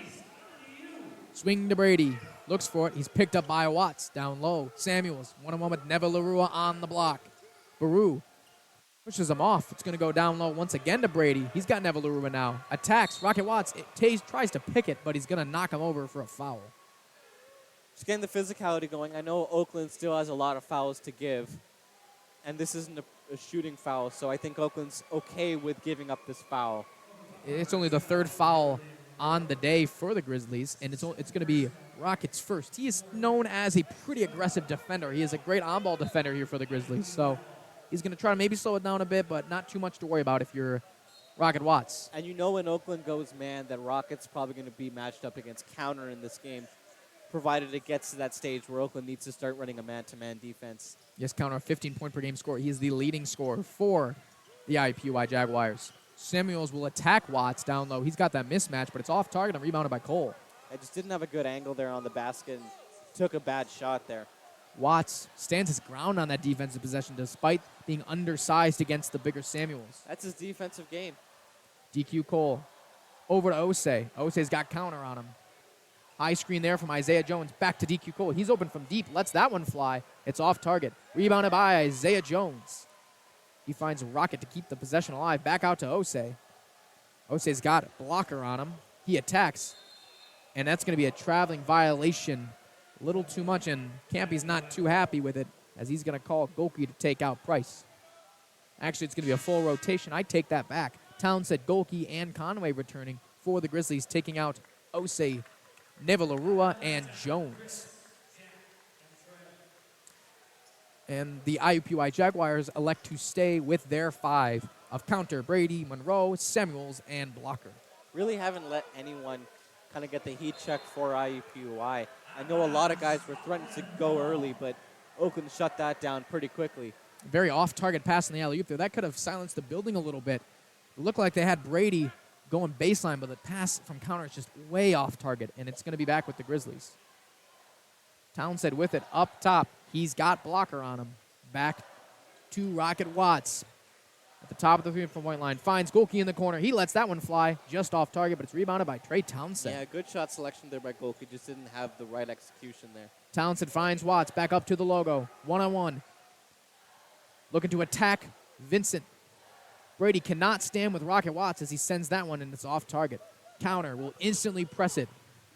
Swing to Brady. Looks for it. He's picked up by Watts. Down low. Samuels. One-on-one with Neville Larua on the block. Baru pushes him off. It's going to go down low once again to Brady. He's got Neville Larua now. Attacks. Rocket Watts tries to pick it, but he's going to knock him over for a foul. Just getting the physicality going. I know Oakland still has a lot of fouls to give, and this isn't a shooting foul, so I think Oakland's okay with giving up this foul. It's only the third foul on the day for the Grizzlies, and it's going to be Rockets first. He is known as a pretty aggressive defender. He is a great on-ball defender here for the Grizzlies, so he's going to try to maybe slow it down a bit, but not too much to worry about if you're Rocket Watts. And you know when Oakland goes man that Rocket's probably going to be matched up against Counter in this game, provided it gets to that stage where Oakland needs to start running a man-to-man defense. Yes, Counter, a 15-point-per-game scorer. He is the leading scorer for the IUPUI Jaguars. Samuels will attack Watts down low. He's got that mismatch, but it's off target and rebounded by Cole. I just didn't have a good angle there on the basket and took a bad shot there. Watts stands his ground on that defensive possession despite being undersized against the bigger Samuels. That's his defensive game. DQ Cole over to Osei. Osei's got Counter on him. High screen there from Isaiah Jones. Back to DQ Cole. He's open from deep. Lets that one fly. It's off target. Rebounded by Isaiah Jones. He finds Rocket to keep the possession alive. Back out to Osei. Osei's got a blocker on him. He attacks. And that's going to be a traveling violation. A little too much, and Campy's not too happy with it as he's going to call Golke to take out Price. Actually, it's going to be a full rotation. I take that back. Townsend, Golke, and Conway returning for the Grizzlies, taking out Osei, Neville Larua, and Jones. And the IUPUI Jaguars elect to stay with their five of Counter, Brady, Monroe, Samuels, and Blocker. Really haven't let anyone kind of get the heat check for IUPUI. I know a lot of guys were threatened to go early, but Oakland shut that down pretty quickly. Very off-target pass in the alley-oop there. That could have silenced the building a little bit. It looked like they had Brady going baseline, but the pass from Counter is just way off target, and it's going to be back with the Grizzlies. Townsend with it up top. He's got Blocker on him. Back to Rocket Watts. At the top of the three-point line. Finds Golke in the corner. He lets that one fly just off target, but it's rebounded by Trey Townsend. Yeah, good shot selection there by Golke. Just didn't have the right execution there. Townsend finds Watts. Back up to the logo. One-on-one. Looking to attack Vincent. Brady cannot stand with Rocket Watts as he sends that one, and it's off target. Counter will instantly press it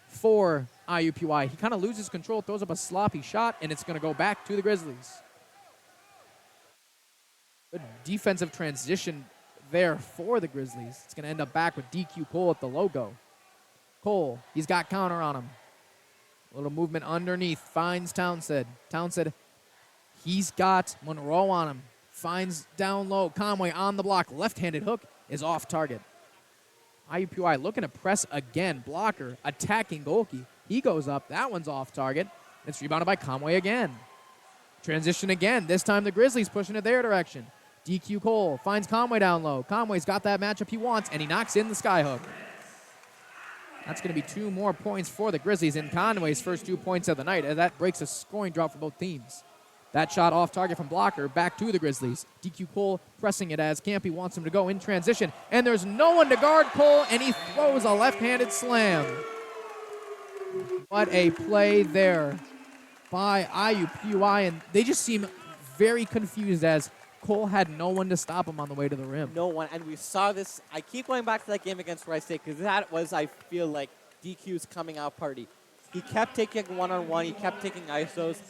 for IUPUI. He kind of loses control, throws up a sloppy shot, and it's going to go back to the Grizzlies. Good defensive transition there for the Grizzlies. It's going to end up back with DQ Cole at the logo. Cole, he's got Counter on him. A little movement underneath, finds Townsend. Townsend, he's got Monroe on him. Finds down low. Conway on the block. Left-handed hook is off target. IUPUI looking to press again. Blocker attacking Golke. He goes up. That one's off target. It's rebounded by Conway again. Transition again. This time the Grizzlies pushing it their direction. DQ Cole finds Conway down low. Conway's got that matchup he wants, and he knocks in the skyhook. That's going to be 2 more points for the Grizzlies in Conway's first 2 points of the night, and that breaks a scoring drought for both teams. That shot off target from Blocker, back to the Grizzlies. DQ Cole pressing it as Campy wants him to go in transition. And there's no one to guard Cole, and he throws a left-handed slam. What a play there by IUPUI, and they just seem very confused as Cole had no one to stop him on the way to the rim. No one, and we saw this. I keep going back to that game against Rice State because that was, I feel like, DQ's coming out party. He kept taking one-on-one. He kept taking ISOs.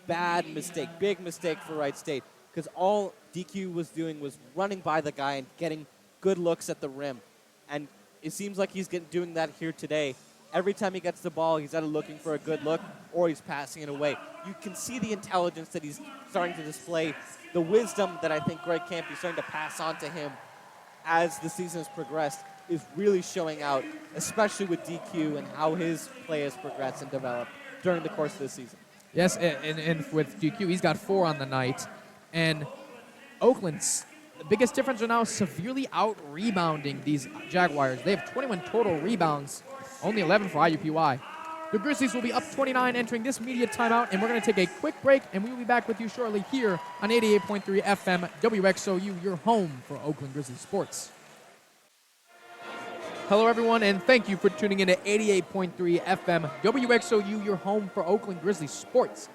Bad mistake, big mistake for Wright State because all DQ was doing was running by the guy and getting good looks at the rim. And it seems like he's doing that here today. Every time he gets the ball, he's either looking for a good look or he's passing it away. You can see the intelligence that he's starting to display, the wisdom that I think Greg Campy is starting to pass on to him as the season has progressed is really showing out, especially with DQ and how his play has progressed and developed during the course of the season. Yes, and with DQ, he's got 4 on the night. And Oakland's the biggest difference are now severely out-rebounding these Jaguars. They have 21 total rebounds, only 11 for IUPUI. The Grizzlies will be up 29 entering this media timeout, and we're going to take a quick break, and we will be back with you shortly here on 88.3 FM WXOU, your home for Oakland Grizzlies sports. Hello, everyone, and thank you for tuning in to 88.3 FM WXOU, your home for Oakland Grizzlies sports.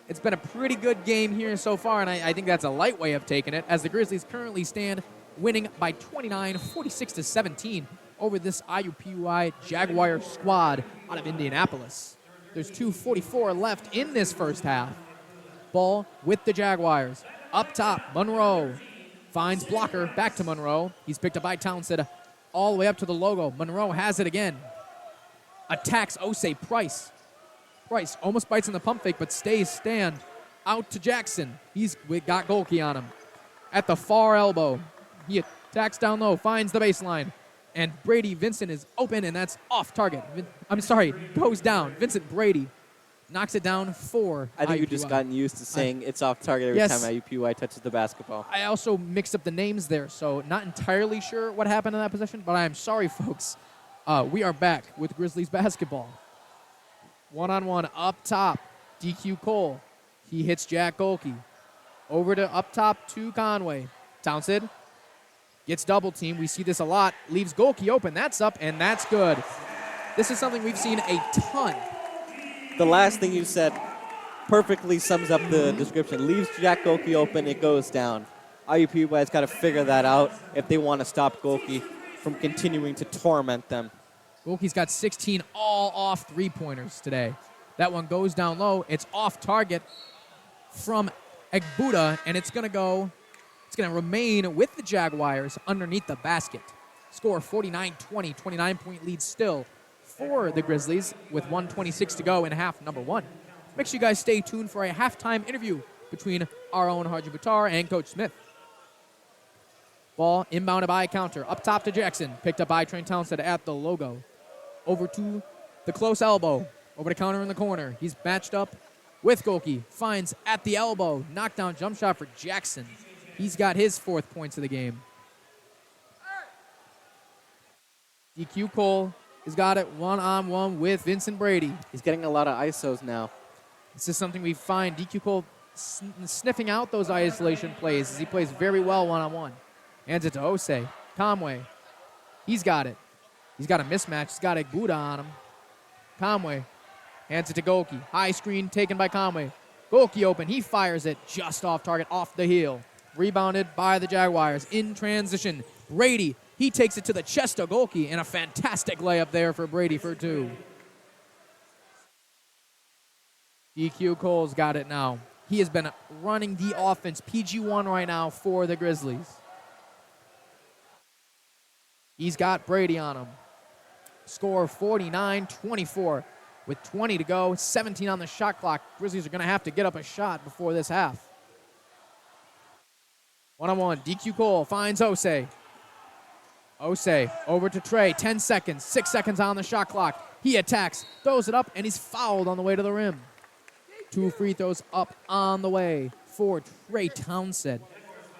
It's been a pretty good game here so far, and I think that's a light way of taking it, as the Grizzlies currently stand winning by 29, 46-17 over this IUPUI Jaguar squad out of Indianapolis. There's 2:44 left in this first half. Ball with the Jaguars. Up top, Monroe finds blocker, back to Monroe. He's picked up by Townsend all the way up to the logo. Monroe has it again. Attacks Osei Price. Price almost bites in the pump fake, but stays stand. Out to Jackson. He's got Golke on him. At the far elbow, he attacks down low, finds the baseline. And Brady Vincent is open, and that's off target. Goes down. Vincent Brady knocks it down for I think IUPUI. you've just gotten used to saying it's off target every time IUPUI touches the basketball. I also mixed up the names there, so not entirely sure what happened in that possession, but I am sorry, folks. We are back with Grizzlies basketball. One-on-one up top, DQ Cole. He hits Jack Golke. Over to up top to Conway. Townsend gets double teamed. We see this a lot. Leaves Golke open. That's up, and that's good. This is something we've seen a ton. The last thing you said perfectly sums up the description. Leaves Jack Golke open, it goes down. IUPUI has got to figure that out if they want to stop Golke from continuing to torment them. Golke's got 16 all off three-pointers today. That one goes down low. It's off target from Egbuda, and it's going to remain with the Jaguars underneath the basket. Score 49-20, 29-point lead still for the Grizzlies with 1:26 to go in half number 1. Make sure you guys stay tuned for a halftime interview between our own Harjun Buttar and Coach Smith. Ball inbounded by Counter. Up top to Jackson. Picked up by Trent Townsend at the logo. Over to the close elbow. Over to Counter in the corner. He's matched up with Golke. Finds at the elbow. Knockdown jump shot for Jackson. He's got his 4th points of the game. DQ Cole has got it one-on-one with Vincent Brady. He's getting a lot of ISOs now. This is something we find DQ Cole sniffing out those isolation plays as he plays very well one-on-one. Hands it to Osei. Conway. He's got it. He's got a mismatch. He's got a Buddha on him. Conway hands it to Golke. High screen taken by Conway. Golke open. He fires it just off target, off the heel. Rebounded by the Jaguars in transition. Brady, he takes it to the chest of Golke, and a fantastic layup there for Brady for 2. DQ Cole's got it now. He has been running the offense, PG1 right now for the Grizzlies. He's got Brady on him. Score 49-24 with 20 to go, 17 on the shot clock. Grizzlies are going to have to get up a shot before this half. One-on-one, DQ Cole finds Osei. Osei over to Trey, 10 seconds, 6 seconds on the shot clock. He attacks, throws it up, and he's fouled on the way to the rim. 2 free throws up on the way for Trey Townsend.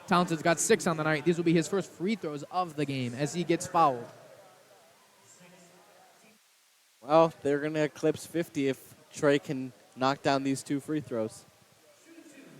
Townsend's got 6 on the night. These will be his first free throws of the game as he gets fouled. Well, they're going to eclipse 50 if Trey can knock down these 2 free throws.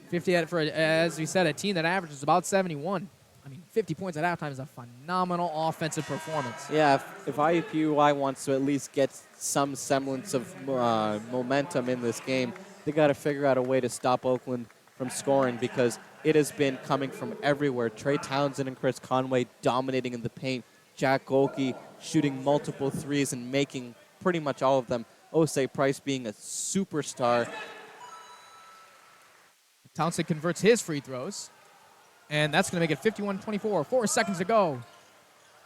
50 for, as we said, a team that averages about 71. I mean, 50 points at halftime is a phenomenal offensive performance. Yeah, if IUPUI wants to at least get some semblance of momentum in this game, they got to figure out a way to stop Oakland from scoring because it has been coming from everywhere. Trey Townsend and Chris Conway dominating in the paint. Jack Golke shooting multiple threes and making pretty much all of them. Osei Price being a superstar. Townsend converts his free throws, and that's going to make it 51-24. 4 seconds to go.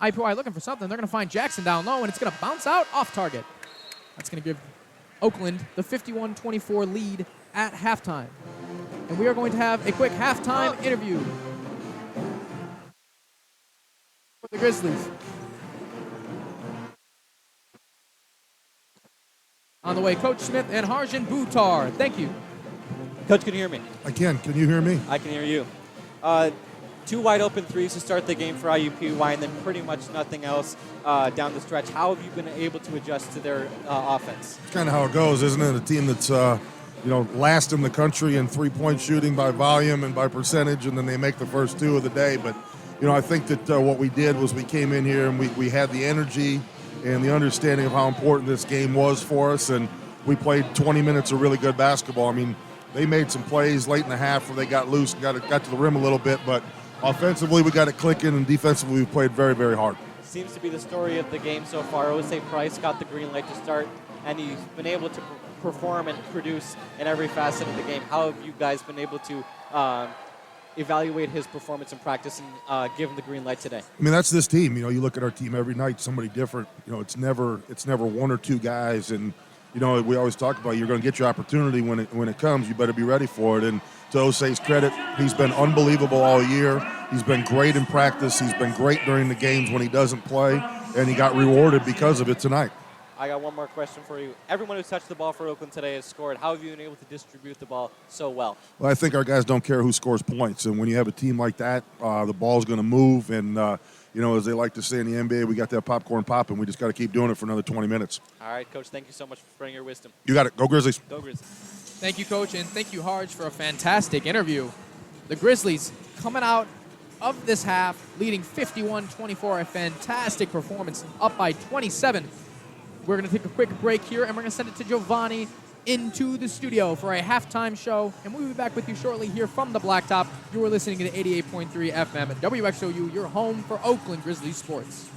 IUPUI looking for something. They're going to find Jackson down low, and it's going to bounce out off target. That's going to give Oakland the 51-24 lead at halftime. And we are going to have a quick halftime interview for the Grizzlies. On the way, Coach Smith and Harjun Buttar. Thank you. Coach, can you hear me? I can. Can you hear me? I can hear you. 2 wide open threes to start the game for IUPUI, and then pretty much nothing else down the stretch. How have you been able to adjust to their offense? It's kind of how it goes, isn't it? A team that's last in the country in three-point shooting by volume and by percentage, and then they make the first 2 of the day. But I think that what we did was we came in here and we had the energy and the understanding of how important this game was for us, and we played 20 minutes of really good basketball. I mean, they made some plays late in the half where they got loose and got to the rim a little bit, but offensively we got it clicking, and defensively we played very, very hard. Seems to be the story of the game so far. Jose Price got the green light to start, and he's been able to perform and produce in every facet of the game. How have you guys been able to evaluate his performance in practice and give him the green light today? I mean, that's this team. You look at our team every night, somebody different. It's never 1 or 2 guys, and we always talk about you're going to get your opportunity when it comes. You better be ready for it. And to Jose's credit, he's been unbelievable all year. He's been great in practice. He's been great during the games when he doesn't play, and he got rewarded because of it tonight. I got one more question for you. Everyone who's touched the ball for Oakland today has scored. How have you been able to distribute the ball so well? Well, I think our guys don't care who scores points, and when you have a team like that, the ball's going to move, and as they like to say in the NBA, we got that popcorn popping. We just got to keep doing it for another 20 minutes. All right, Coach, thank you so much for spreading your wisdom. You got it. Go Grizzlies. Go Grizzlies. Thank you, Coach, and thank you, Harj, for a fantastic interview. The Grizzlies coming out of this half, leading 51-24, a fantastic performance, up by 27. We're going to take a quick break here, and we're going to send it to Giovanni into the studio for a halftime show, and we'll be back with you shortly here from the Blacktop. You are listening to 88.3 FM at WXOU, your home for Oakland Grizzlies sports.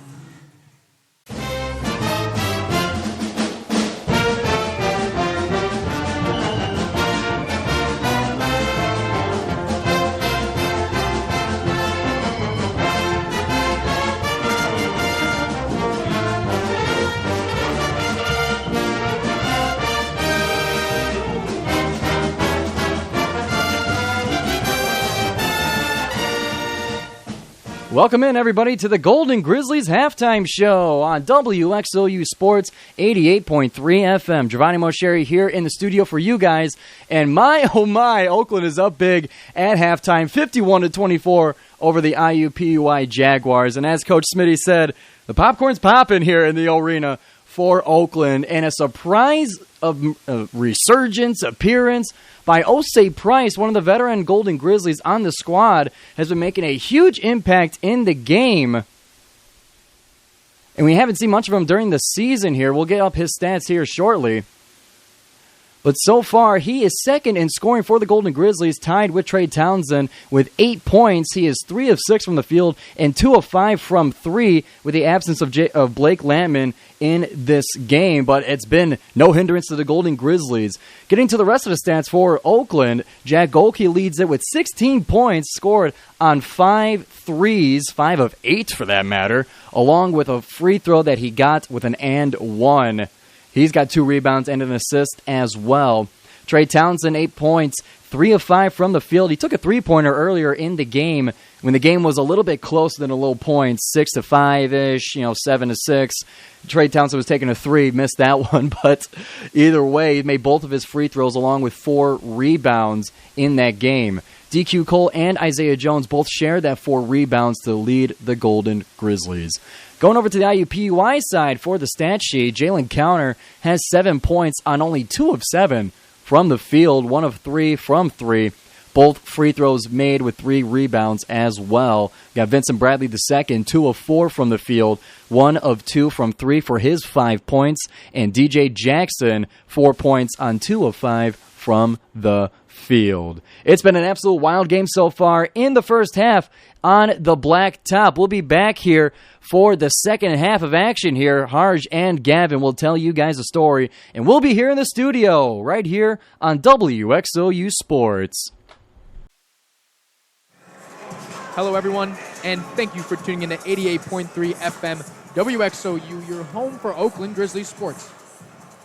Welcome in, everybody, to the Golden Grizzlies halftime show on WXOU Sports 88.3 FM. Giovanni Moceri here in the studio for you guys. And my, oh my, Oakland is up big at halftime, 51-24 over the IUPUI Jaguars. And as Coach Smitty said, the popcorn's popping here in the arena for Oakland. And a surprise of resurgence appearance by Jose Price, one of the veteran Golden Grizzlies on the squad, has been making a huge impact in the game. And we haven't seen much of him during the season here. We'll get up his stats here shortly. But so far, he is second in scoring for the Golden Grizzlies, tied with Trey Townsend with 8 points. He is 3 of 6 from the field and 2 of 5 from 3 with the absence of Blake Lampman in this game. But it's been no hindrance to the Golden Grizzlies. Getting to the rest of the stats for Oakland, Jack Golke leads it with 16 points scored on 5 threes, 5 of 8 for that matter, along with a free throw that he got with an and one. He's got 2 rebounds and an assist as well. Trey Townsend, 8 points, 3 of 5 from the field. He took a three-pointer earlier in the game when the game was a little bit closer than a low point, 6 to 5-ish, 7 to 6. Trey Townsend was taking a 3, missed that one, but either way, he made both of his free throws along with 4 rebounds in that game. DQ Cole and Isaiah Jones both shared that 4 rebounds to lead the Golden Grizzlies. Going over to the IUPUI side for the stat sheet, Jalen Counter has 7 points on only 2 of 7 from the field, 1 of 3 from 3. Both free throws made with 3 rebounds as well. Got Vincent Bradley II, 2 of 4 from the field, 1 of 2 from 3 for his 5 points. And DJ Jackson, 4 points on 2 of 5 from the field. It's been an absolute wild game so far in the first half on the Blacktop. We'll be back here for the second half of action here. Harj and Gavin will tell you guys a story, and we'll be here in the studio right here on WXOU Sports. Hello, everyone, and thank you for tuning in to 88.3 FM WXOU, your home for Oakland Grizzlies sports.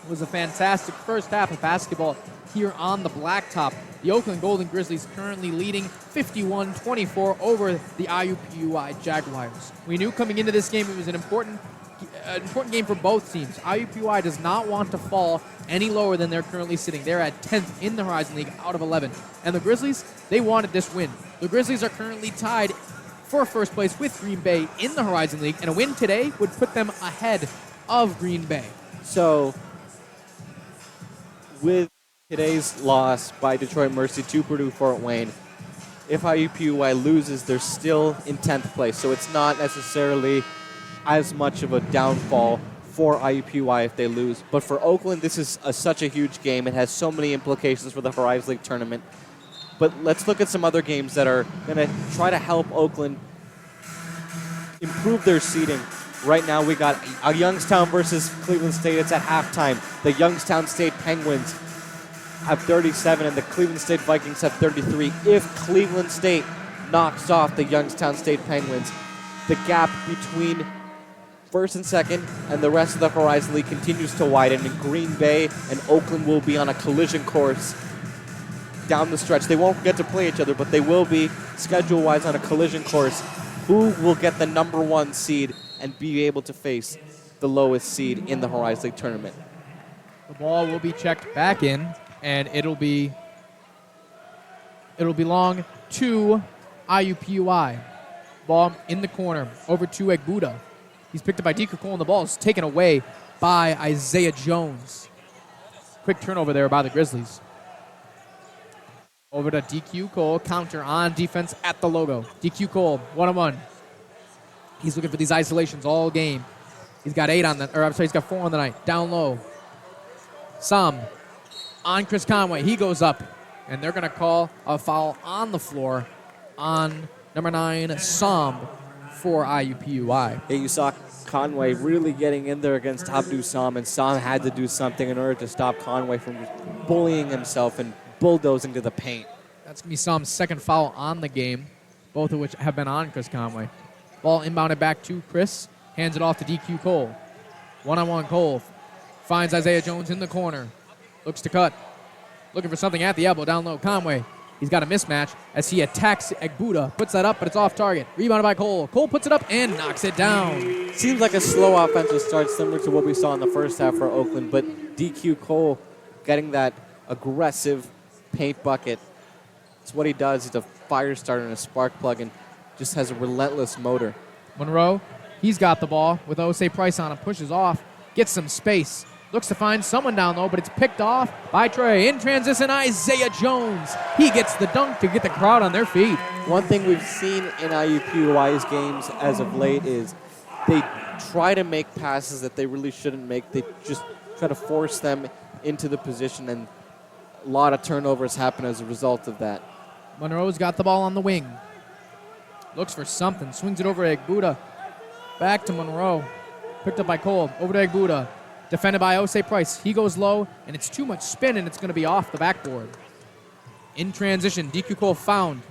It was a fantastic first half of basketball here on the blacktop. The Oakland Golden Grizzlies currently leading 51-24 over the IUPUI Jaguars. We knew coming into this game it was an important game for both teams. IUPUI does not want to fall any lower than they're currently sitting. They're at 10th in the Horizon League out of 11. And the Grizzlies, they wanted this win. The Grizzlies are currently tied for first place with Green Bay in the Horizon League, and a win today would put them ahead of Green Bay. So, with today's loss by Detroit Mercy to Purdue Fort Wayne, if IUPUI loses, they're still in 10th place. So it's not necessarily as much of a downfall for IUPUI if they lose. But for Oakland, this is such a huge game. It has so many implications for the Horizon League tournament. But let's look at some other games that are going to try to help Oakland improve their seeding. Right now, we got Youngstown versus Cleveland State. It's at halftime. The Youngstown State Penguins have 37, and the Cleveland State Vikings have 33. If Cleveland State knocks off the Youngstown State Penguins, the gap between first and second and the rest of the Horizon League continues to widen, and Green Bay and Oakland will be on a collision course down the stretch. They won't get to play each other, but they will be schedule-wise on a collision course. Who will get the number one seed and be able to face the lowest seed in the Horizon League tournament? The ball will be checked back in, and it'll belong to IUPUI. Ball in the corner, over to Egbuda. He's picked up by DQ Cole, and the ball is taken away by Isaiah Jones. Quick turnover there by the Grizzlies. Over to DQ Cole, counter on defense at the logo. DQ Cole, one-on-one. He's looking for these isolations all game. He's got he's got 4 on the night. Down low. Sam on Chris Conway. He goes up, and they're going to call a foul on the floor on number 9, Sam, for IUPUI. Yeah, you saw Conway really getting in there against Abdu Sam, and Sam had to do something in order to stop Conway from bullying himself and bulldozing to the paint. That's going to be Sam's second foul on the game, both of which have been on Chris Conway. Ball inbounded back to Chris. Hands it off to DQ Cole. One-on-one Cole. Finds Isaiah Jones in the corner. Looks to cut. Looking for something at the elbow. Down low, Conway. He's got a mismatch as he attacks Egbuda. Puts that up, but it's off target. Rebounded by Cole. Cole puts it up and knocks it down. Seems like a slow offensive start, similar to what we saw in the first half for Oakland, but DQ Cole getting that aggressive paint bucket. It's what he does. He's a fire starter and a spark plug, and just has a relentless motor. Monroe, he's got the ball with Osei Price on him. Pushes off, gets some space. Looks to find someone down low, but it's picked off by Trey. In transition, Isaiah Jones. He gets the dunk to get the crowd on their feet. One thing we've seen in IUPUI's games as of late is they try to make passes that they really shouldn't make. They just try to force them into the position, and a lot of turnovers happen as a result of that. Monroe's got the ball on the wing. Looks for something. Swings it over to Egbuda. Back to Monroe. Picked up by Cole. Over to Egbuda. Defended by Osei Price. He goes low, and it's too much spin, and it's going to be off the backboard. In transition, DQ Cole found,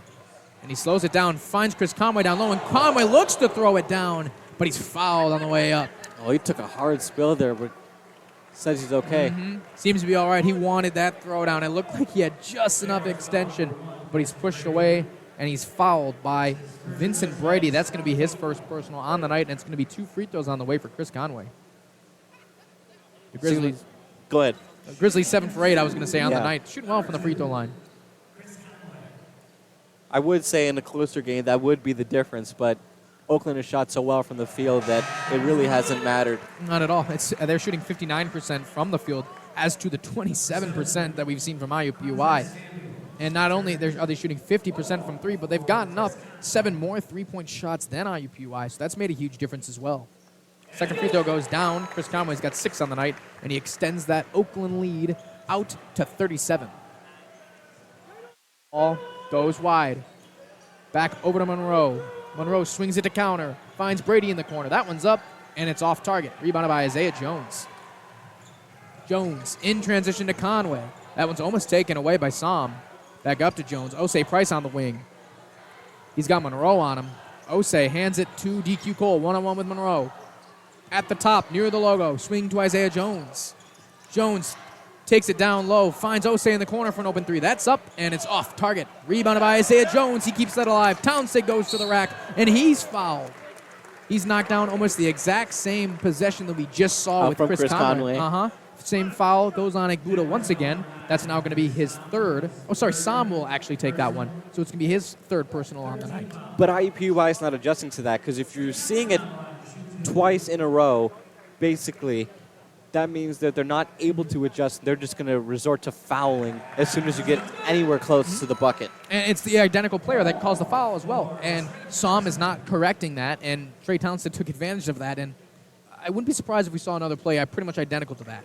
and he slows it down. Finds Chris Conway down low, and Conway looks to throw it down, but he's fouled on the way up. Oh, he took a hard spill there, but says he's okay. Seems to be all right. He wanted that throwdown. It looked like he had just enough extension, but he's pushed away, and he's fouled by Vincent Brady. That's going to be his first personal on the night, and it's going to be 2 free throws on the way for Chris Conway. The Grizzlies. Go ahead. Grizzlies 7 for 8, I was going to say, on the night. Shooting well from the free throw line. I would say in a closer game that would be the difference, but Oakland has shot so well from the field that it really hasn't mattered. Not at all. They're shooting 59% from the field as to the 27% that we've seen from IUPUI. And not only are they shooting 50% from 3, but they've gotten up 7 more three-point shots than IUPUI, so that's made a huge difference as well. Second free throw goes down. Chris Conway's got 6 on the night, and he extends that Oakland lead out to 37. Ball goes wide. Back over to Monroe. Monroe swings it to counter. Finds Brady in the corner. That one's up, and it's off target. Rebounded by Isaiah Jones. Jones in transition to Conway. That one's almost taken away by Sam. Back up to Jones. Osei Price on the wing. He's got Monroe on him. Osei hands it to DQ Cole, one-on-one with Monroe. At the top, near the logo, swing to Isaiah Jones. Jones takes it down low, finds Osei in the corner for an open three. That's up, and it's off target. Rebounded by Isaiah Jones. He keeps that alive. Townsend goes to the rack, and he's fouled. He's knocked down almost the exact same possession that we just saw with from Chris Chris Conway. Conway. Same foul goes on Buddha once again. That's now going to be his third. Oh, sorry, Sam will actually take that one. So it's going to be his third personal on the night. But IUPUI is not adjusting to that, because if you're seeing it twice in a row, basically, that means that they're not able to adjust. They're just going to resort to fouling as soon as you get anywhere close to the bucket. And it's the identical player that calls the foul as well. And Sam is not correcting that, and Trey Townsend took advantage of that. And I wouldn't be surprised if we saw another play pretty much identical to that.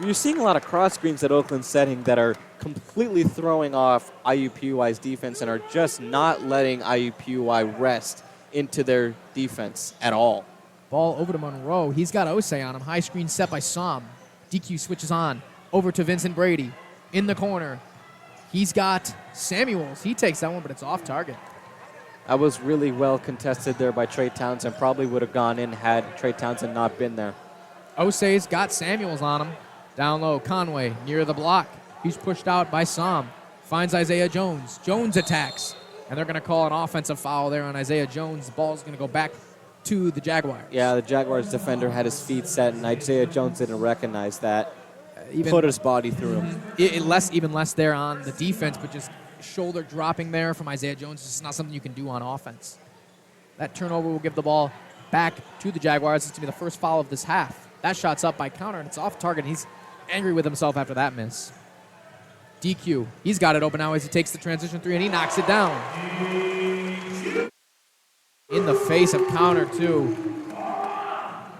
You're seeing a lot of cross screens at Oakland setting that are completely throwing off IUPUI's defense and are just not letting IUPUI rest into their defense at all. Ball over to Monroe. He's got Osei on him. High screen set by Sam. DQ switches on. Over to Vincent Brady. In the corner. He's got Samuels. He takes that one, but it's off target. That was really well contested there by Trey Townsend. Probably would have gone in had Trey Townsend not been there. Osei's got Samuels on him. Down low, Conway near the block. He's pushed out by Sam. Finds Isaiah Jones. Jones attacks. And they're going to call an offensive foul there on Isaiah Jones. The ball's going to go back to the Jaguars. Yeah, the Jaguars defender had his feet set, and Isaiah Jones didn't recognize that. Even put his body through him. Even less there on the defense, but just shoulder dropping there from Isaiah Jones. It's not something you can do on offense. That turnover will give the ball back to the Jaguars. It's going to be the first foul of this half. That shot's up by counter, and it's off target. He's angry with himself after that miss. DQ. He's got it open now as he takes the transition three, and he knocks it down. In the face of counter, too.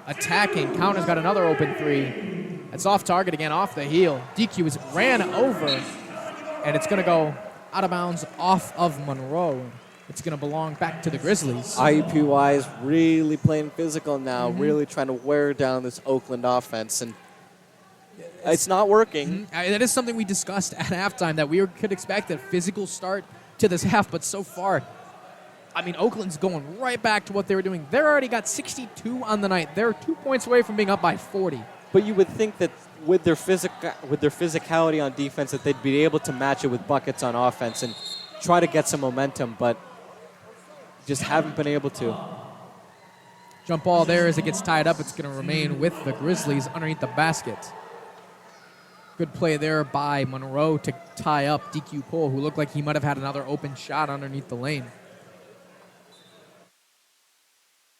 Attacking. Counter's got another open three. It's off target again, off the heel. DQ is ran over, and it's going to go out of bounds off of Monroe. It's going to belong back to the Grizzlies. IUPUI is really playing physical now, really trying to wear down this Oakland offense, and it's not working. That is something we discussed at halftime, that we could expect a physical start to this half, but so far, I mean, Oakland's going right back to what they were doing. They're already got 62 on the night. They're 2 points away from being up by 40. But you would think that with their physicality on defense, that they'd be able to match it with buckets on offense and try to get some momentum, but just haven't been able to. Jump ball there as it gets tied up. It's going to remain with the Grizzlies underneath the basket. Good play there by Monroe to tie up DQ Cole, who looked like he might have had another open shot underneath the lane.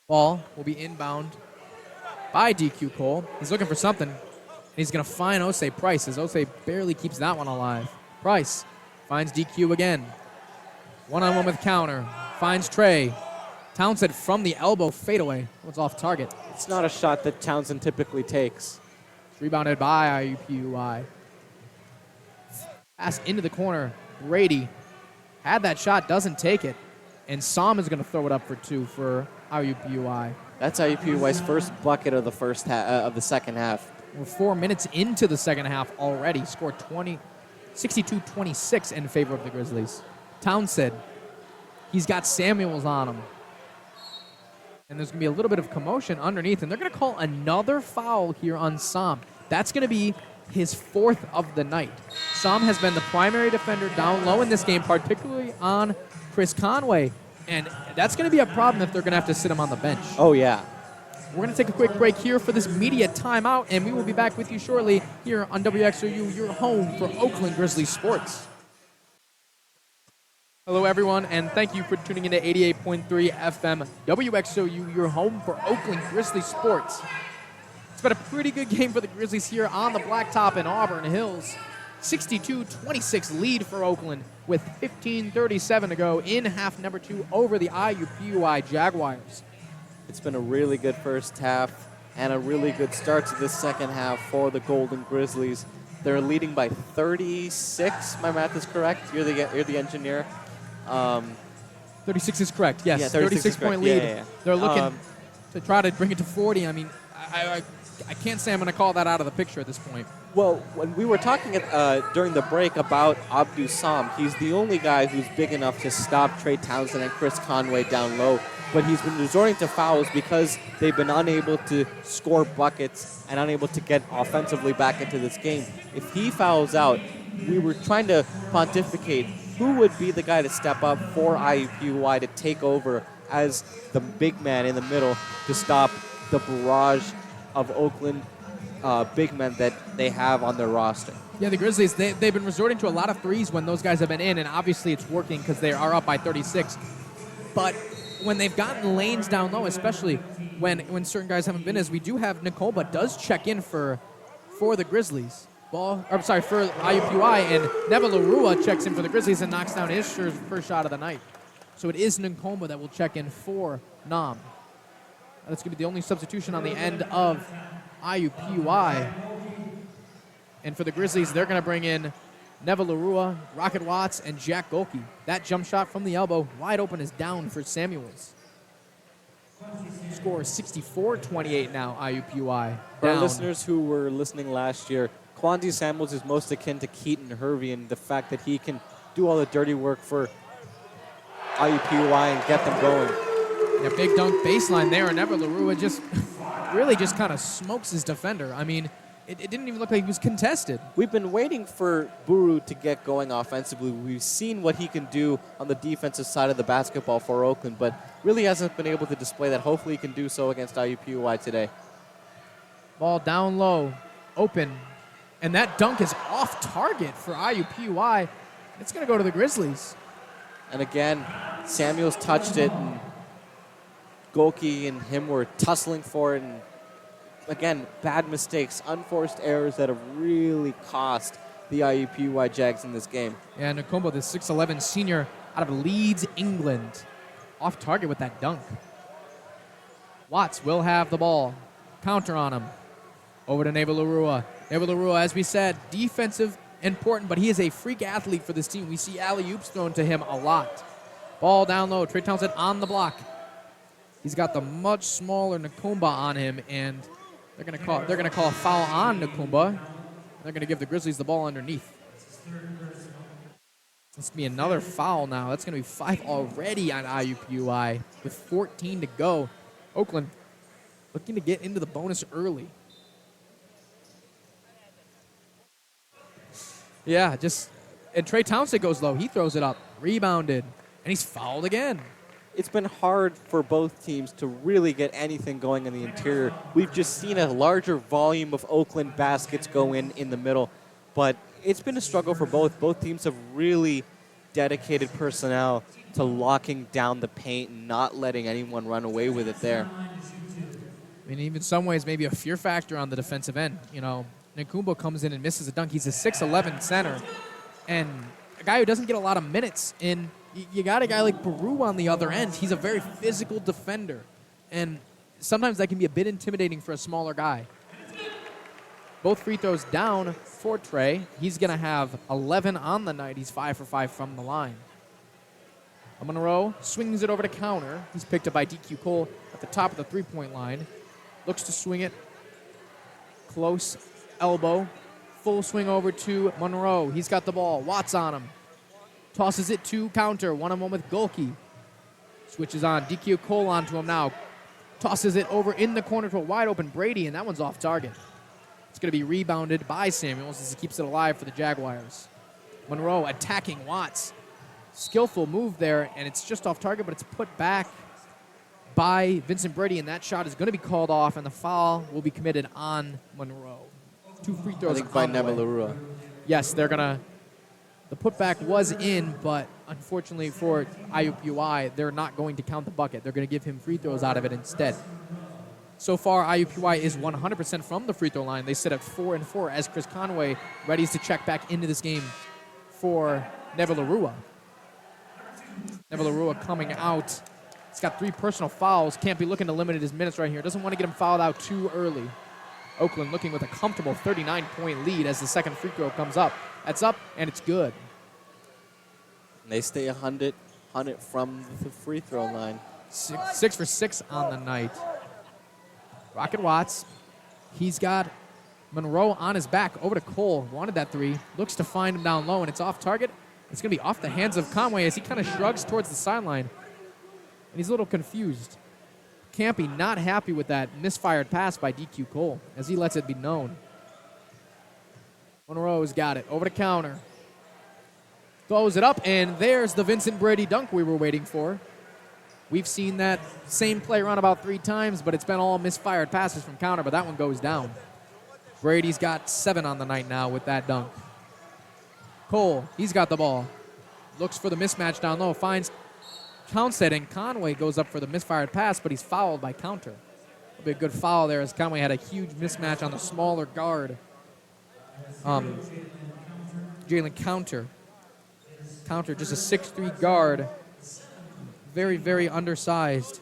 Ball will be inbound by DQ Cole. He's looking for something, and he's going to find Osei Price, as Osei barely keeps that one alive. Price finds DQ again. One-on-one with counter. Finds Trey. Townsend from the elbow fadeaway. It's off target. It's not a shot that Townsend typically takes. It's rebounded by IUPUI. Pass into the corner. Brady had that shot, doesn't take it. And Sam is going to throw it up for two for IUPUI. That's IUPUI's first bucket of the first of the second half. We're 4 minutes into the second half already. Scored 62-26 in favor of the Grizzlies. Townsend, he's got Samuels on him. And there's going to be a little bit of commotion underneath, and they're going to call another foul here on Sam. That's going to be his fourth of the night. Sam has been the primary defender down low in this game, particularly on Chris Conway. And that's going to be a problem if they're going to have to sit him on the bench. Oh, yeah. We're going to take a quick break here for this media timeout, and we will be back with you shortly here on WXOU, your home for Oakland Grizzlies sports. Hello, everyone, and thank you for tuning in to 88.3 FM WXOU, your home for Oakland Grizzlies sports. It's been a pretty good game for the Grizzlies here on the blacktop in Auburn Hills. 62-26 lead for Oakland with 15:37 to go in half number 2 over the IUPUI Jaguars. It's been a really good first half and a really good start to this second half for the Golden Grizzlies. They're leading by 36. My math is correct. You're the engineer. 36 is correct, yes. Yeah, 36 point correct. lead. Yeah. They're looking to try to bring it to 40. I mean, I I can't say I'm going to call that out of the picture at this point. Well, when we were talking during the break about Abdu Sam, he's the only guy who's big enough to stop Trey Townsend and Chris Conway down low. But he's been resorting to fouls because they've been unable to score buckets and unable to get offensively back into this game. If he fouls out, we were trying to pontificate who would be the guy to step up for IUPUI to take over as the big man in the middle to stop the barrage of Oakland big men that they have on their roster. Yeah, the Grizzlies, they've been resorting to a lot of threes when those guys have been in, and obviously it's working because they are up by 36. But when they've gotten lanes down low, especially when certain guys haven't been, as we do have Nicoba does check in for the Grizzlies. For IUPUI, and Neville Larua checks in for the Grizzlies and knocks down his first shot of the night. So it is Nicoba that will check in for Nam. That's going to be the only substitution on the end of IUPUI. And for the Grizzlies, they're going to bring in Neville Larua, Rocket Watts, and Jack Golke. That jump shot from the elbow, wide open, is down for Samuels. Score 64-28 now, IUPUI. For our listeners who were listening last year, Quanzi Samuels is most akin to Keaton Hervey in the fact that he can do all the dirty work for IUPUI and get them going. Yeah, big dunk baseline there, and Neville Larua just really just kind of smokes his defender. I mean, it didn't even look like he was contested. We've been waiting for Buru to get going offensively. We've seen what he can do on the defensive side of the basketball for Oakland, but really hasn't been able to display that. Hopefully he can do so against IUPUI today. Ball down low, open, and that dunk is off target for IUPUI. It's going to go to the Grizzlies. And again, Samuels touched it, and Golke and him were tussling for it, and again, bad mistakes, unforced errors that have really cost the IUPUI Jags in this game. Yeah, Nicoba, the 6'11 senior out of Leeds, England, off target with that dunk. Watts will have the ball. Counter on him. Over to Neville Larua. Neville Larua, as we said, defensive, important, but he is a freak athlete for this team. We see alley-oops thrown to him a lot. Ball down low. Trey Townsend on the block. He's got the much smaller Nicoba on him, and they're going to call a foul on Nicoba. They're going to give the Grizzlies the ball underneath. It's going to be another foul now. That's going to be 5 already on IUPUI with 14 to go. Oakland looking to get into the bonus early. Yeah, and Trey Townsend goes low. He throws it up. Rebounded. And he's fouled again. It's been hard for both teams to really get anything going in the interior. We've just seen a larger volume of Oakland baskets go in the middle. But it's been a struggle for both. Both teams have really dedicated personnel to locking down the paint and not letting anyone run away with it there. I mean, even in some ways, maybe a fear factor on the defensive end. You know, Nikumbo comes in and misses a dunk. He's a 6'11 center. And a guy who doesn't get a lot of minutes in. You got a guy like Baru on the other end. He's a very physical defender. And sometimes that can be a bit intimidating for a smaller guy. Both free throws down for Trey. He's going to have 11 on the night. He's 5 for 5 from the line. Monroe swings it over to counter. He's picked up by DQ Cole at the top of the three-point line. Looks to swing it. Close elbow. Full swing over to Monroe. He's got the ball. Watts on him. Tosses it to counter. One-on-one with Golke. Switches on. DQ Cole onto him now. Tosses it over in the corner to a wide-open Brady, and that one's off target. It's going to be rebounded by Samuels as he keeps it alive for the Jaguars. Monroe attacking Watts. Skillful move there, and it's just off target, but it's put back by Vincent Brady, and that shot is going to be called off, and the foul will be committed on Monroe. 2 free throws. I think by Neville Larua. Yes, they're going to. The putback was in, but unfortunately for IUPUI, they're not going to count the bucket. They're going to give him free throws out of it instead. So far, IUPUI is 100% from the free throw line. They sit at 4-4 as Chris Conway readies to check back into this game for Neville Larua. Neville Larua coming out. He's got 3 personal fouls. Can't be looking to limit his minutes right here. Doesn't want to get him fouled out too early. Oakland looking with a comfortable 39-point lead as the second free throw comes up. That's up, and it's good. They stay 100 from the free throw line. 6 for 6 on the night. Rocket Watts He's got Monroe on his back over to Cole. Wanted that three. Looks to find him down low, and it's off target. It's going to be off the hands of Conway as he kind of shrugs towards the sideline. And he's a little confused. Campy not happy with that misfired pass by DQ Cole as he lets it be known. Monroe's got it. Over to counter. Throws it up, and there's the Vincent Brady dunk we were waiting for. We've seen that same play run about 3 times, but it's been all misfired passes from counter, but that one goes down. Brady's got 7 on the night now with that dunk. Cole, he's got the ball. Looks for the mismatch down low, finds counts it, and Conway goes up for the misfired pass, but he's fouled by counter. It'll be a good foul there as Conway had a huge mismatch on the smaller guard. Jalen Counter. Counter, just a 6'3 guard. Very, very undersized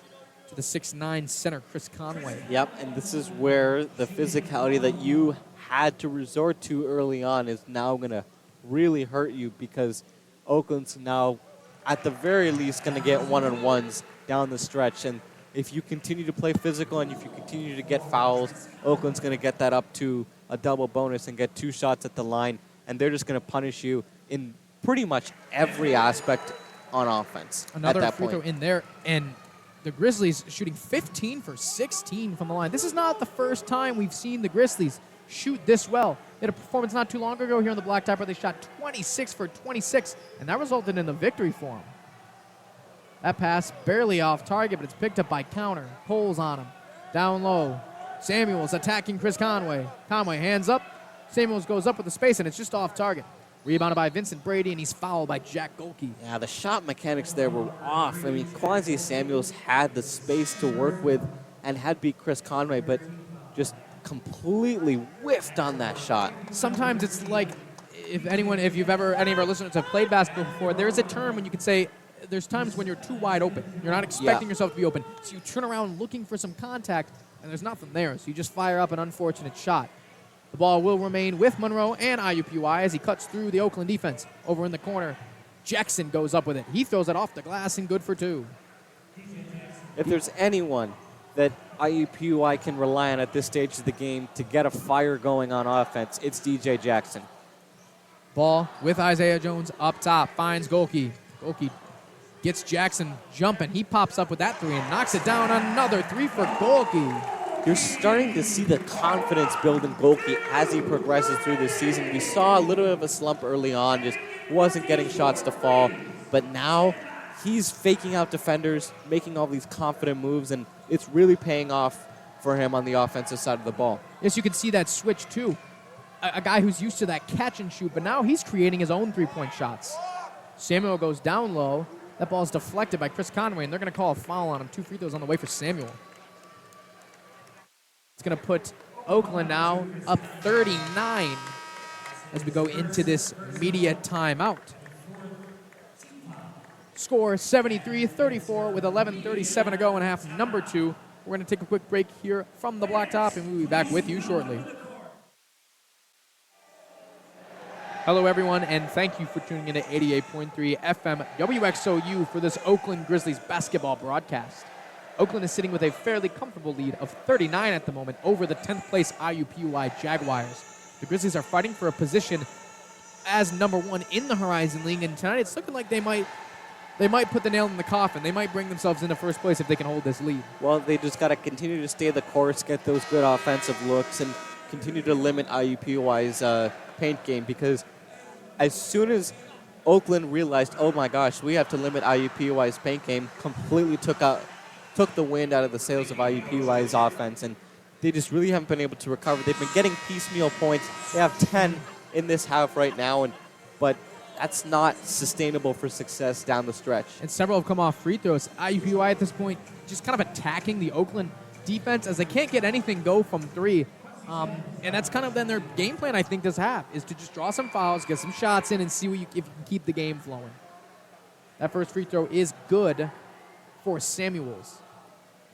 to the 6'9 center, Chris Conway. Yep, and this is where the physicality that you had to resort to early on is now going to really hurt you because Oakland's now, at the very least, going to get one-on-ones down the stretch. And if you continue to play physical and if you continue to get fouls, Oakland's going to get that up to a double bonus and get 2 shots at the line, and they're just going to punish you in pretty much every aspect on offense. Another at that free point. throw in there, and the Grizzlies shooting 15 for 16 from the line. This is not the first time we've seen the Grizzlies shoot this well. They had a performance not too long ago here on the Blacktop where they shot 26 for 26, and that resulted in the victory for them. That pass barely off target, but it's picked up by counter. Cole's on him. Down low. Samuels attacking Chris Conway. Conway hands up. Samuels goes up with the space, and it's just off target. Rebounded by Vincent Brady, and he's fouled by Jack Golke. Yeah, the shot mechanics there were off. I mean, Quincy Samuels had the space to work with and had beat Chris Conway, but just completely whiffed on that shot. Sometimes it's like, any of our listeners have played basketball before, there's a term when you can say there's times when you're too wide open. You're not expecting yourself to be open, so you turn around looking for some contact, and there's nothing there, so you just fire up an unfortunate shot. The ball will remain with Monroe and IUPUI as he cuts through the Oakland defense. Over in the corner, Jackson goes up with it. He throws it off the glass and good for 2. If there's anyone that IUPUI can rely on at this stage of the game to get a fire going on offense, it's DJ Jackson. Ball with Isaiah Jones up top, finds Golke. Golke gets Jackson jumping. He pops up with that 3 and knocks it down. Another 3 for Golke. You're starting to see the confidence build in Golke as he progresses through this season. We saw a little bit of a slump early on, just wasn't getting shots to fall. But now he's faking out defenders, making all these confident moves, and it's really paying off for him on the offensive side of the ball. Yes, you can see that switch too. A guy who's used to that catch and shoot, but now he's creating his own 3-point shots. Samuel goes down low. That ball is deflected by Chris Conway, and they're going to call a foul on him. 2 free throws on the way for Samuel. It's going to put Oakland now up 39 as we go into this media timeout. Score 73-34 with 11:37 to go in half number 2. We're going to take a quick break here from the Blacktop, and we'll be back with you shortly. Hello, everyone, and thank you for tuning in to 88.3 FM WXOU for this Oakland Grizzlies basketball broadcast. Oakland is sitting with a fairly comfortable lead of 39 at the moment over the 10th place IUPUI Jaguars. The Grizzlies are fighting for a position as number 1 in the Horizon League, and tonight it's looking like they might put the nail in the coffin. They might bring themselves into first place if they can hold this lead. Well, they just got to continue to stay the course, get those good offensive looks, and continue to limit IUPUI's paint game, because as soon as Oakland realized, oh my gosh, we have to limit IUPUI's paint game, completely took the wind out of the sails of IUPUI's offense, and they just really haven't been able to recover. They've been getting piecemeal points. They have 10 in this half right now, but that's not sustainable for success down the stretch. And several have come off free throws. IUPUI at this point just kind of attacking the Oakland defense as they can't get anything go from 3. And that's kind of then their game plan, I think, this half, is to just draw some fouls, get some shots in, and see if you can keep the game flowing. That first free throw is good for Samuels.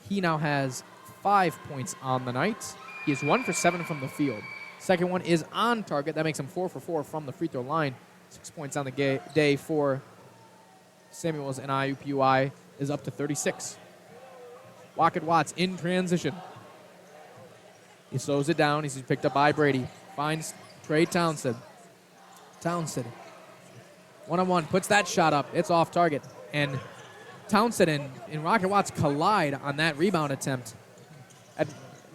He now has 5 points on the night. He is 1 for 7 from the field. Second one is on target. That makes him 4 for 4 from the free throw line. 6 points on the day for Samuels, and IUPUI is up to 36. Watts in transition. He slows it down. He's picked up by Brady. Finds Trey Townsend. Townsend. One-on-one. Puts that shot up. It's off target. And Townsend and Rocket Watts collide on that rebound attempt.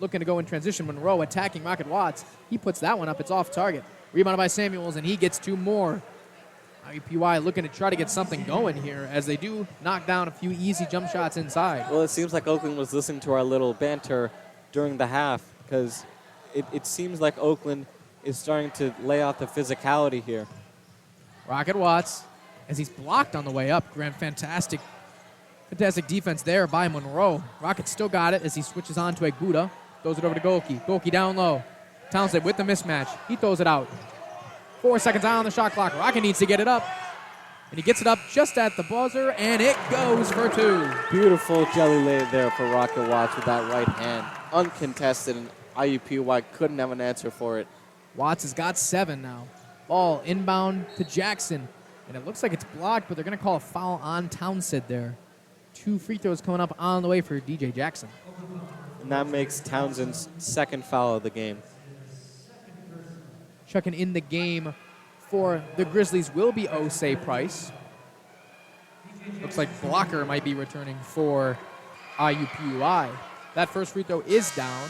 Looking to go in transition. Monroe attacking Rocket Watts. He puts that one up. It's off target. Rebounded by Samuels, and he gets 2 more. IUPUI looking to try to get something going here as they do knock down a few easy jump shots inside. Well, it seems like Oakland was listening to our little banter during the half because it seems like Oakland is starting to lay out the physicality here. Rocket Watts, as he's blocked on the way up. Fantastic defense there by Monroe. Rocket still got it as he switches on to Egbuda. Throws it over to Golke. Golke down low. Townsend with the mismatch. He throws it out. 4 seconds out on the shot clock. Rocket needs to get it up. And he gets it up just at the buzzer, and it goes for 2. Beautiful jelly lay there for Rocket Watts with that right hand. Uncontested, and IUPUI couldn't have an answer for it. Watts has got 7 now. Ball inbound to Jackson. And it looks like it's blocked, but they're going to call a foul on Townsend there. 2 free throws coming up on the way for DJ Jackson. And that makes Townsend's 2nd foul of the game. Checking in the game for the Grizzlies will be Osei Price. Looks like Blocker might be returning for IUPUI. That first free throw is down.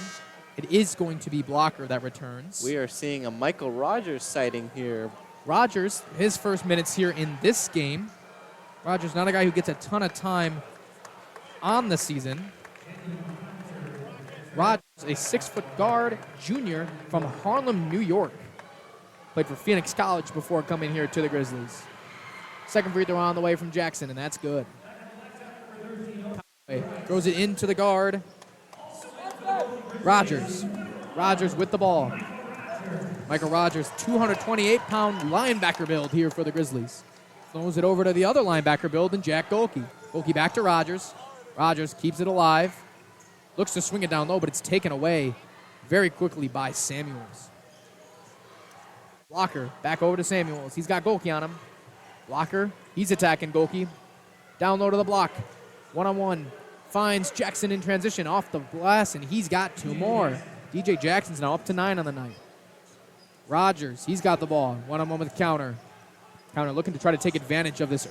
It is going to be Blocker that returns. We are seeing a Michael Rogers sighting here. Rogers, his first minutes here in this game. Rogers, not a guy who gets a ton of time on the season. Rogers, a 6-foot guard junior from Harlem, New York. Played for Phoenix College before coming here to the Grizzlies. Second free throw on the way from Jackson, and that's good. Throws it into the guard. Rogers. Rogers with the ball. Michael Rogers, 228-pound linebacker build here for the Grizzlies. Throws it over to the other linebacker build and Jack Golke. Golke back to Rogers. Rogers keeps it alive. Looks to swing it down low, but it's taken away very quickly by Samuels. Blocker, back over to Samuels. He's got Golke on him. Blocker, he's attacking Golke. Down low to the block. One-on-one. Finds Jackson in transition off the glass, and he's got 2 more. DJ Jackson's now up to 9 on the night. Rogers, he's got the ball. One-on-one with Counter. Counter looking to try to take advantage of this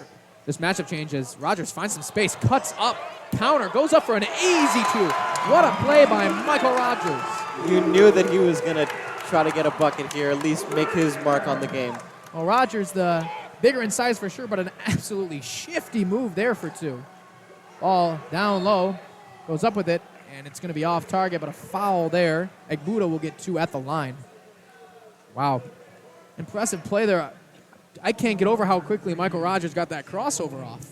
matchup change as Rogers finds some space, cuts up. Counter goes up for an easy 2. What a play by Michael Rogers. You knew that he was going to try to get a bucket here, at least make his mark on the game. Well, Rogers, the bigger in size for sure, but an absolutely shifty move there for 2. Ball down low, goes up with it, and it's going to be off target, but a foul there. Egbuda will get 2 at the line. Wow. Impressive play there. I can't get over how quickly Michael Rogers got that crossover off.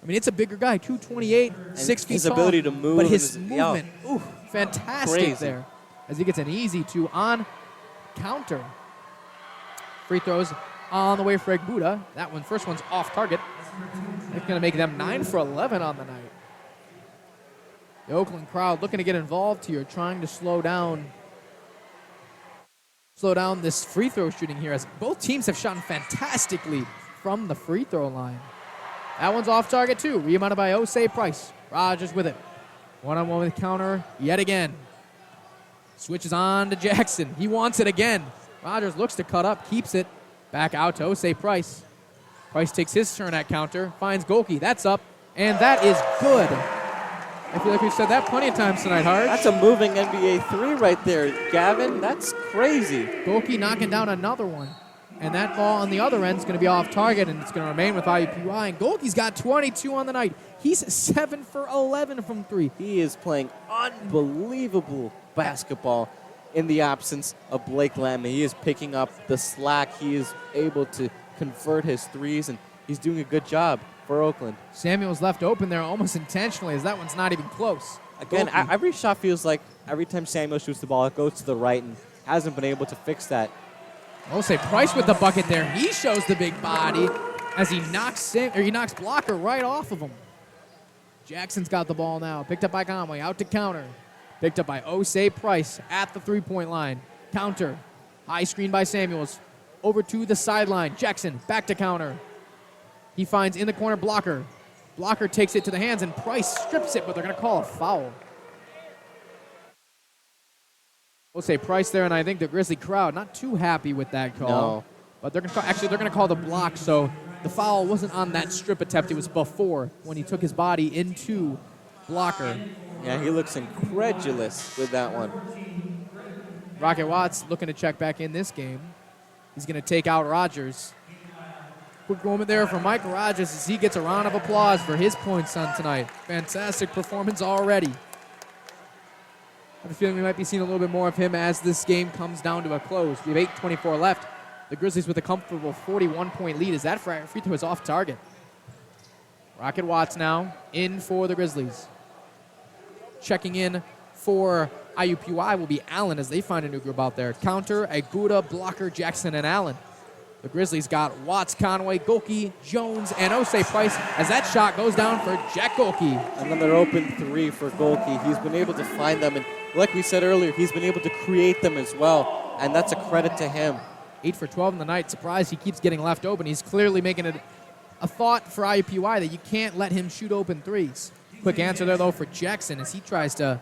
I mean, it's a bigger guy, 228, 6 feet his tall. ability to move. But his movement, fantastic crazy there. As he gets an easy 2 on Counter. Free throws on the way for Egbuda. That one, first one's off target. It's going to make them 9 for 11 on the night. The Oakland crowd looking to get involved here, trying to slow down this free throw shooting here, as both teams have shot fantastically from the free throw line. That one's off target too. Rebounded by Osei Price. Rogers with it. One-on-one with Counter yet again. Switches on to Jackson. He wants it again. Rogers looks to cut up, keeps it. Back out to Osei Price. Price takes his turn at Counter, finds Golke. That's up, and that is good. I feel like we've said that plenty of times tonight, Harj. That's a moving NBA 3 right there, Gavin. That's crazy. Golke knocking down another one. And that ball on the other end is going to be off target, and it's going to remain with IUPUI. And Golke's got 22 on the night. He's 7 for 11 from 3. He is playing unbelievable basketball in the absence of Blake Lamb. He is picking up the slack. He is able to convert his threes, and he's doing a good job for Oakland. Samuel's left open there almost intentionally, as that one's not even close. Again, Golke. every shot feels like every time Samuel shoots the ball, it goes to the right, and hasn't been able to fix that. Osei Price with the bucket there. He shows the big body as he knocks Blocker right off of him. Jackson's got the ball now. Picked up by Conway. Out to Counter. Picked up by Osei Price at the three-point line. Counter. High screen by Samuels. Over to the sideline. Jackson back to Counter. He finds in the corner Blocker. Blocker takes it to the hands, and Price strips it, but they're going to call a foul. Moceri Price there, and I think the Grizzly crowd not too happy with that call. No. But they're going to call the block, so the foul wasn't on that strip attempt. It was before when he took his body into blocker. Yeah, he looks incredulous with that one. Rocket Watts looking to check back in this game. He's going to take out Rogers. Quick moment there for Michael Rogers as he gets a round of applause for his points on tonight. Fantastic performance already. I have a feeling we might be seeing a little bit more of him as this game comes down to a close. We have 8:24 left. The Grizzlies with a comfortable 41-point lead as that free throw is off target. Rocket Watts now in for the Grizzlies. Checking in for IUPUI will be Allen as they find a new group out there. Counter, Aguda, Blocker, Jackson, and Allen. The Grizzlies got Watts, Conway, Golke, Jones, and Osei Price as that shot goes down for Jack Golke. Another open three for Golke. He's been able to find them, and like we said earlier, he's been able to create them as well, and that's a credit to him. 8 for 12 in the night. Surprised he keeps getting left open. He's clearly making it a thought for IUPUI that you can't let him shoot open threes. Quick answer there, though, for Jackson as he tries to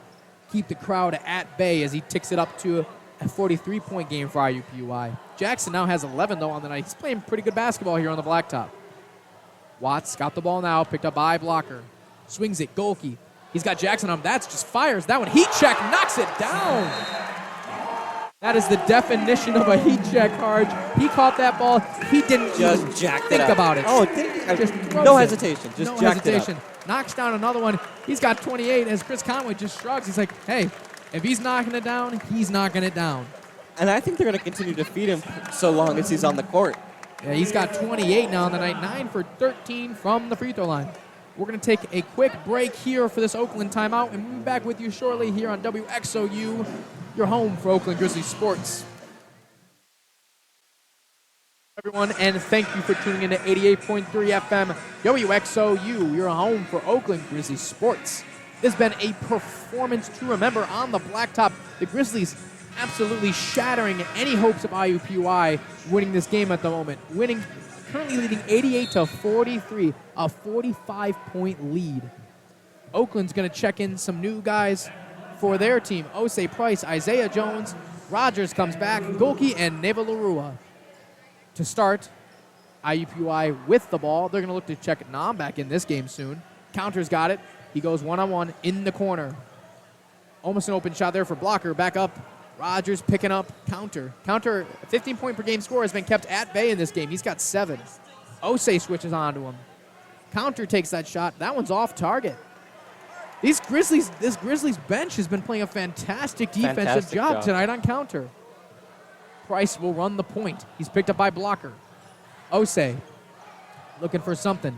keep the crowd at bay as he ticks it up to a 43-point game for IUPUI. Jackson now has 11, though, on the night. He's playing pretty good basketball here on the blacktop. Watts got the ball now, picked up by Blocker. Swings it, Golke. He's got Jackson on him. That's just fires that one. Heat check, knocks it down. That is the definition of a heat check, Harj. He caught that ball. He didn't Just even jacked think it up. about it. Oh, Just throws no it. hesitation. Just no jacked hesitation. it up. Knocks down another one. He's got 28 as Chris Conway just shrugs. He's like, hey, if he's knocking it down, he's knocking it down. And I think they're going to continue to feed him so long as he's on the court. Yeah, he's got 28 now on the night, 9 for 13 from the free throw line. We're going to take a quick break here for this Oakland timeout, and we'll be back with you shortly here on WXOU, your home for Oakland Grizzlies sports. Everyone, and thank you for tuning in to 88.3 FM WXOU, your home for Oakland Grizzlies sports. This has been a performance to remember on the blacktop. The Grizzlies absolutely shattering any hopes of IUPUI winning this game at the moment. Currently leading 88-43, a 45-point lead. Oakland's going to check in some new guys for their team. Osei Price, Isaiah Jones, Rogers comes back, Golke, and Neva Larua. To start, IUPUI with the ball. They're going to look to check Nam back in this game soon. Counter's got it. He goes one-on-one in the corner. Almost an open shot there for Blocker. Back up. Rogers picking up Counter. Counter, 15-point per game score, has been kept at bay in this game. He's got 7. Osei switches onto him. Counter takes that shot. That one's off target. This Grizzlies bench has been playing a fantastic defensive job tonight on Counter. Price will run the point. He's picked up by Blocker. Osei looking for something.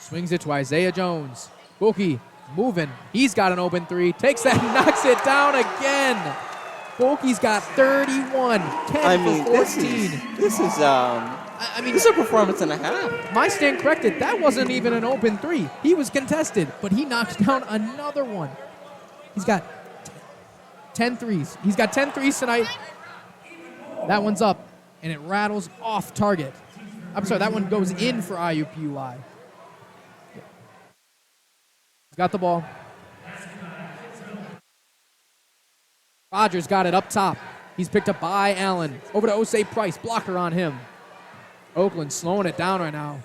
Swings it to Isaiah Jones. Golke moving. He's got an open three. Takes that and knocks it down again. Golke's got 31. 10 for 14. This is a performance and a half. My stand corrected. That wasn't even an open three. He was contested, but he knocked down another one. He's got 10 threes. He's got 10 threes tonight. That one's up, and it rattles off target. I'm sorry, that one goes in for IUPUI. He's got the ball. Rogers got it up top. He's picked up by Allen. Over to Osei Price. Blocker on him. Oakland slowing it down right now.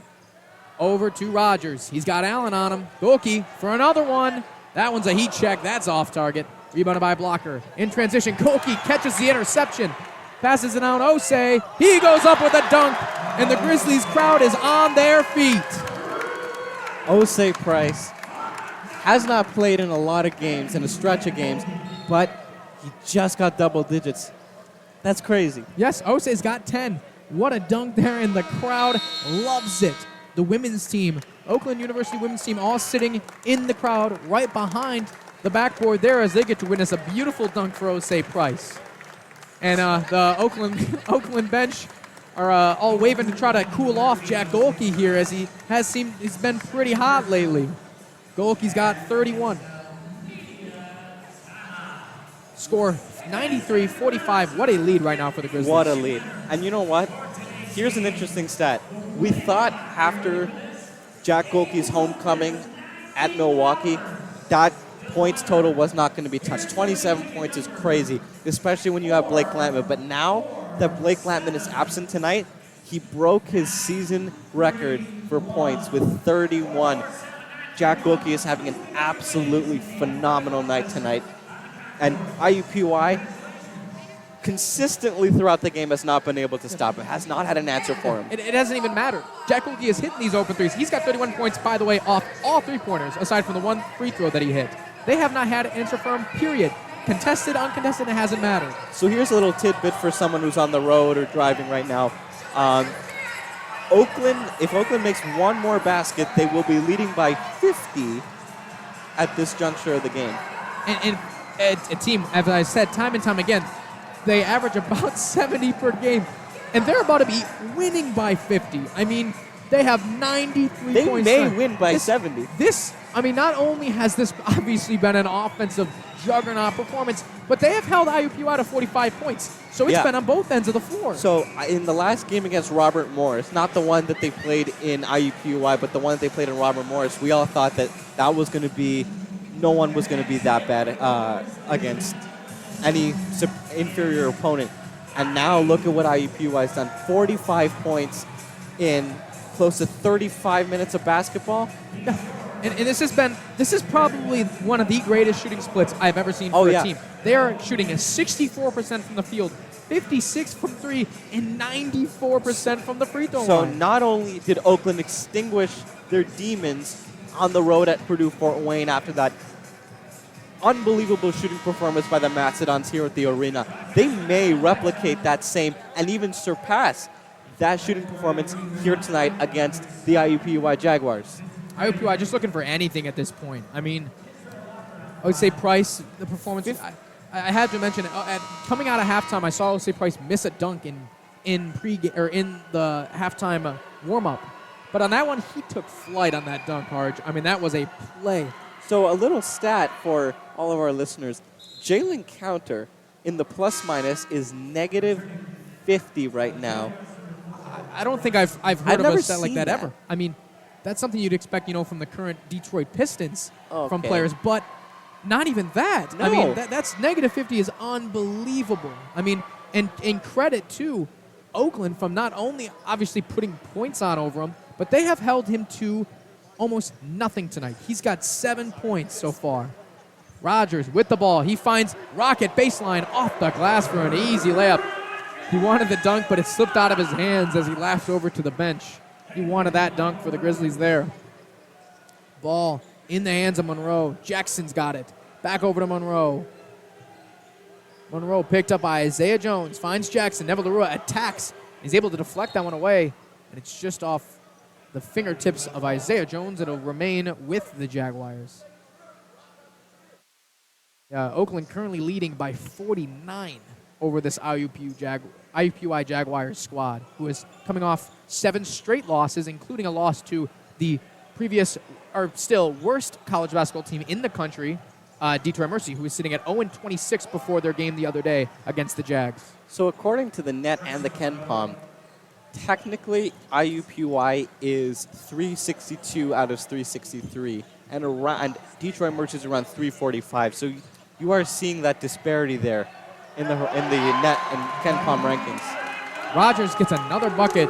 Over to Rogers. He's got Allen on him. Golke for another one. That one's a heat check. That's off target. Rebounded by Blocker. In transition, Golke catches the interception. Passes it out, Osei. He goes up with a dunk, and the Grizzlies crowd is on their feet. Osei Price has not played in a lot of games, in a stretch of games, but he just got double digits. That's crazy. Yes, Osei's got 10. What a dunk there, and the crowd loves it. The women's team, Oakland University women's team, all sitting in the crowd right behind the backboard there as they get to witness a beautiful dunk for Osei Price. And the Oakland bench are all waving to try to cool off Jack Golke here as he's been pretty hot lately. Golke's got 31. Score 93-45. What a lead right now for the Grizzlies. What a lead. And you know what? Here's an interesting stat. We thought after Jack Golke's homecoming at Milwaukee, that points total was not going to be touched. 27 points is crazy, especially when you have Blake Lampman. But now that Blake Lampman is absent tonight, he broke his season record for points with 31. Jack Wilkie is having an absolutely phenomenal night tonight. And IUPUI consistently throughout the game has not been able to stop it, has not had an answer for him. It hasn't even mattered. Jack Wilkie is hitting these open threes. He's got 31 points, by the way, off all three-pointers, aside from the one free throw that he hit. They have not had an answer for him, period. Contested, uncontested, it hasn't mattered. So here's a little tidbit for someone who's on the road or driving right now. If Oakland makes one more basket, they will be leading by 50 at this juncture of the game. And a team, as I said time and time again, they average about 70 per game, and they're about to be winning by 50. I mean, they have 93 They points. may win by 70. Not only has this obviously been an offensive juggernaut performance, but they have held IUPUI to 45 points. So it's been on both ends of the floor. So in the last game against Robert Morris, not the one that they played in IUPUI, but the one that they played in Robert Morris, we all thought that was going to be, no one was going to be that bad against any inferior opponent. And now look at what IUPUI has done. 45 points in close to 35 minutes of basketball. And this is probably one of the greatest shooting splits I've ever seen for a team. They are shooting a 64% from the field, 56 from three, and 94% from the free throw line. So not only did Oakland extinguish their demons on the road at Purdue-Fort Wayne after that unbelievable shooting performance by the Mastodons here at the arena, they may replicate that same and even surpass that shooting performance here tonight against the IUPUI Jaguars. IUPUI just looking for anything at this point. I mean, I would say Price, the performance. I had to mention it. Coming out of halftime, I saw Osei Price miss a dunk in the halftime warm-up. But on that one, he took flight on that dunk, Harj. I mean, that was a play. So a little stat for all of our listeners: Jalen Counter in the plus-minus is negative 50 right now. I don't think I've heard of never a stat like seen that that ever. I mean, that's something you'd expect, from the current Detroit Pistons from Okay. players, but not even that. No. I mean, that's negative 50 is unbelievable. I mean, and credit to Oakland from not only obviously putting points on over him, but they have held him to almost nothing tonight. He's got 7 points so far. Rogers with the ball. He finds Rocket baseline off the glass for an easy layup. He wanted the dunk, but it slipped out of his hands as he laughed over to the bench. He wanted that dunk for the Grizzlies there. Ball in the hands of Monroe. Jackson's got it. Back over to Monroe. Monroe picked up by Isaiah Jones. Finds Jackson. Neville LaRua attacks. He's able to deflect that one away. And it's just off the fingertips of Isaiah Jones. It'll remain with the Jaguars. Oakland currently leading by 49 over this IUPUI Jaguars squad, who is coming off 7 straight losses, including a loss to the previous, or still worst college basketball team in the country, Detroit Mercy, who is sitting at 0-26 before their game the other day against the Jags. So according to the net and the KenPom, technically IUPUI is 362 out of 363, and Detroit Mercy is around 345. So you are seeing that disparity there in the net and KenPom rankings. Rogers gets another bucket.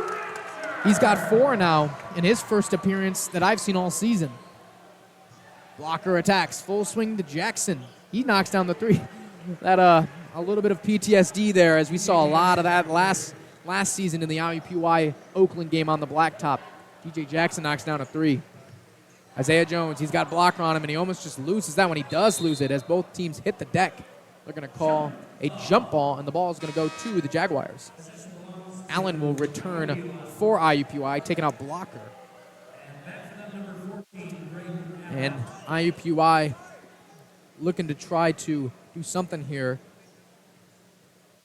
He's got 4 now in his first appearance that I've seen all season. Blocker attacks, full swing to Jackson. He knocks down the 3. That a little bit of PTSD there, as we saw a lot of that last season in the IUPUI Oakland game on the blacktop. DJ Jackson knocks down a 3. Isaiah Jones, he's got blocker on him, and he almost just loses that one. He does lose it as both teams hit the deck. They're going to call a jump ball, and the ball is going to go to the Jaguars. Allen will return for IUPUI, taking out blocker. And IUPUI looking to try to do something here.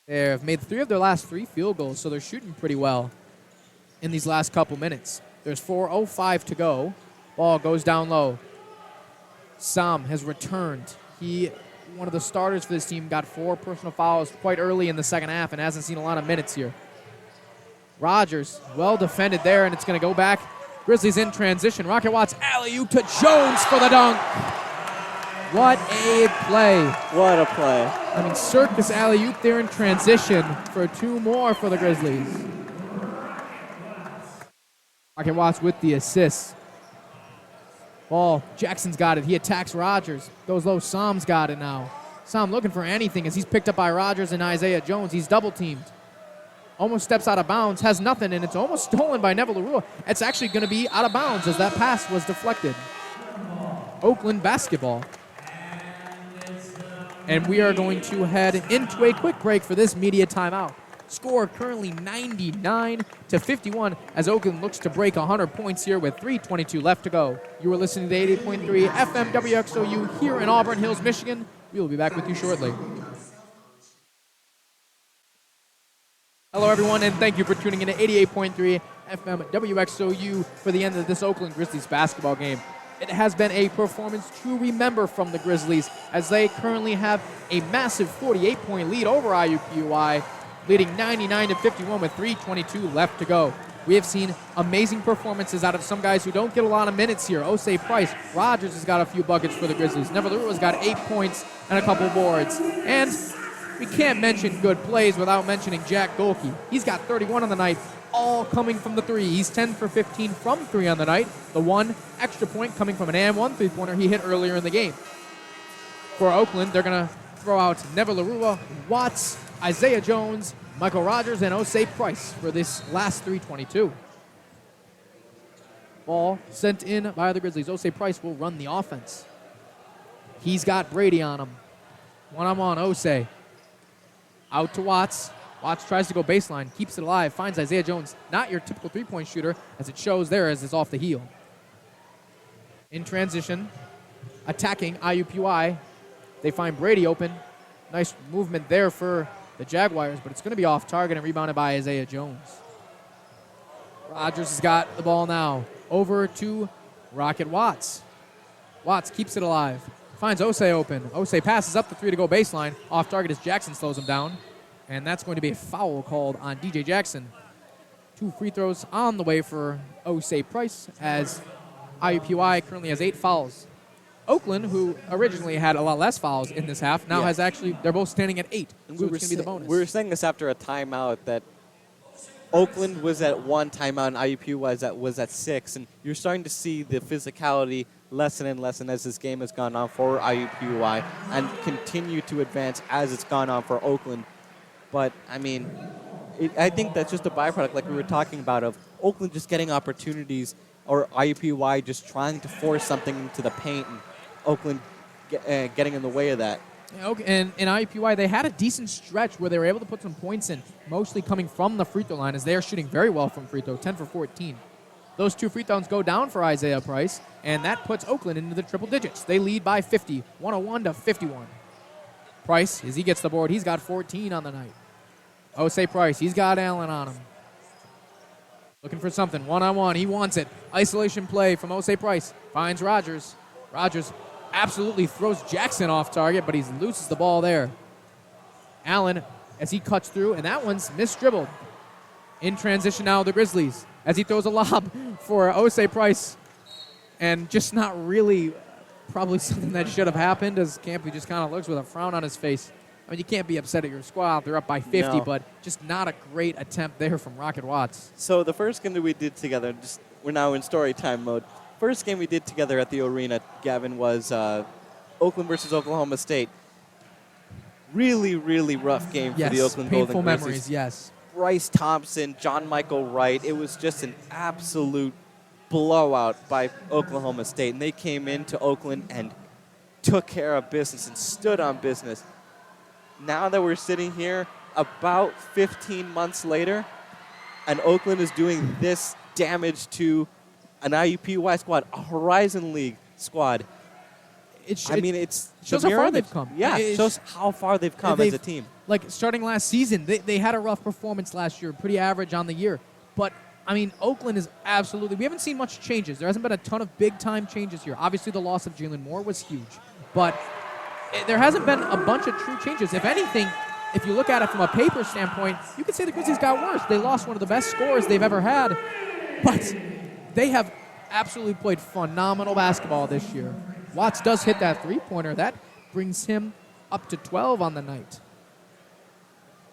They have made 3 of their last 3 field goals, so they're shooting pretty well in these last couple minutes. There's 4:05 to go. Ball goes down low. Sam has returned. He, one of the starters for this team, got 4 personal fouls quite early in the second half and hasn't seen a lot of minutes here. Rogers, well defended there, and it's going to go back. Grizzlies in transition. Rocket Watts alley-oop to Jones for the dunk. What a play. What a play. I mean, circus alley-oop there in transition for 2 more for the Grizzlies. Rocket Watts with the assist. Ball, Jackson's got it. He attacks Rogers. Goes low, Sam's got it now. Sam looking for anything as he's picked up by Rogers and Isaiah Jones. He's double-teamed. Almost steps out of bounds, has nothing, and it's almost stolen by Neville Larua. It's actually going to be out of bounds as that pass was deflected. Oakland basketball. And we are going to head into a quick break for this media timeout. Score currently 99-51 as Oakland looks to break 100 points here with 3:22 left to go. You are listening to 88.3 FM WXOU here in Auburn Hills, Michigan. We will be back with you shortly. Hello, everyone, and thank you for tuning in to 88.3 FM WXOU for the end of this Oakland Grizzlies basketball game. It has been a performance to remember from the Grizzlies as they currently have a massive 48-point lead over IUPUI, leading 99-51 with 3:22 left to go. We have seen amazing performances out of some guys who don't get a lot of minutes here. Osei Price, Rogers has got a few buckets for the Grizzlies. Neville Larua's got 8 points and a couple boards. And we can't mention good plays without mentioning Jack Golke. He's got 31 on the night, all coming from the 3. He's 10 for 15 from 3 on the night. The 1 extra point coming from an and 1 3-pointer he hit earlier in the game. For Oakland, they're going to throw out Neville Larua, Watts, Isaiah Jones, Michael Rogers, and Osei Price for this last 3:22. Ball sent in by the Grizzlies. Osei Price will run the offense. He's got Brady on him. One-on-one, Osei. Out to Watts. Watts tries to go baseline, keeps it alive, finds Isaiah Jones. Not your typical 3-point shooter, as it shows there as it's off the heel. In transition, attacking IUPUI. They find Brady open. Nice movement there for the Jaguars, but it's going to be off target and rebounded by Isaiah Jones. Rogers has got the ball now. Over to Rocket Watts. Watts keeps it alive. Finds Osei open. Osei passes up the 3 to go baseline. Off target as Jackson slows him down. And that's going to be a foul called on DJ Jackson. 2 free throws on the way for Osei Price as IUPUI currently has 8 fouls. Oakland, who originally had a lot less fouls in this half, now has actually, they're both standing at 8, which is going to be the bonus. We were saying this after a timeout that Oakland was at 1 timeout and IUPUI was at 6, and you're starting to see the physicality lessen and lessen as this game has gone on for IUPUI and continue to advance as it's gone on for Oakland. But, I mean, I think that's just a byproduct, like we were talking about, of Oakland just getting opportunities or IUPUI just trying to force something into the paint and Oakland getting in the way of that. Okay, and in IUPUI, they had a decent stretch where they were able to put some points in, mostly coming from the free throw line, as they are shooting very well from free throw, 10 for 14. Those 2 free throws go down for Isaiah Price, and that puts Oakland into the triple digits. They lead by 50, 101-51. Price, as he gets the board, he's got 14 on the night. Osei Price, he's got Allen on him. Looking for something, one-on-one, he wants it. Isolation play from Osei Price, finds Rogers. Rogers absolutely throws Jackson off target, but he loses the ball there. Allen, as he cuts through, and that one's misdribbled. In transition now, the Grizzlies, as he throws a lob for Osei Price, and just not really probably something that should have happened, as Campy just kind of looks with a frown on his face. I mean, you can't be upset at your squad. They're up by 50, but just not a great attempt there from Rocket Watts. So the first game that we did together, we're now in story time mode. First game we did together at the arena, Gavin, was Oakland versus Oklahoma State. Really, really rough game for the Oakland Golden Grizzlies. Painful memories, yes. Bryce Thompson, John Michael Wright. It was just an absolute blowout by Oklahoma State. And they came into Oakland and took care of business and stood on business. Now that we're sitting here about 15 months later, and Oakland is doing this damage to an IUPUI squad, a Horizon League squad. It shows how far they've come. Yeah, it shows how far they've come as a team. Like, starting last season, they had a rough performance last year, pretty average on the year. But, I mean, Oakland is absolutely, we haven't seen much changes. There hasn't been a ton of big-time changes here. Obviously, the loss of Jalen Moore was huge. But there hasn't been a bunch of true changes. If anything, if you look at it from a paper standpoint, you could say the Grizzlies got worse. They lost one of the best scorers they've ever had. But they have absolutely played phenomenal basketball this year. Watts does hit that three-pointer. That brings him up to 12 on the night.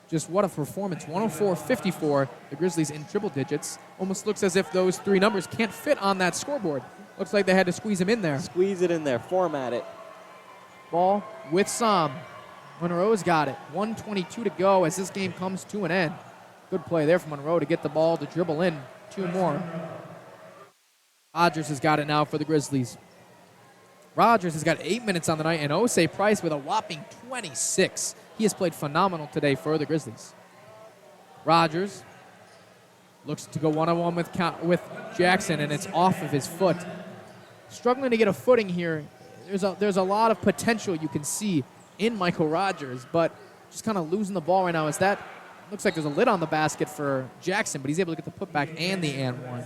Just what a performance. 104-54. The Grizzlies in triple digits. Almost looks as if those three numbers can't fit on that scoreboard. Looks like they had to squeeze him in there. Squeeze it in there. Format it. Ball with Sam. Monroe's got it. 1:22 to go as this game comes to an end. Good play there from Monroe to get the ball to dribble in. Two more. Rogers has got it now for the Grizzlies. Rogers has got 8 minutes on the night, and Osei Price with a whopping 26. He has played phenomenal today for the Grizzlies. Rogers looks to go one-on-one with Jackson, and it's off of his foot. Struggling to get a footing here. There's a lot of potential you can see in Michael Rogers, but just kind of losing the ball right now. Looks like there's a lid on the basket for Jackson, but he's able to get the putback and the and one.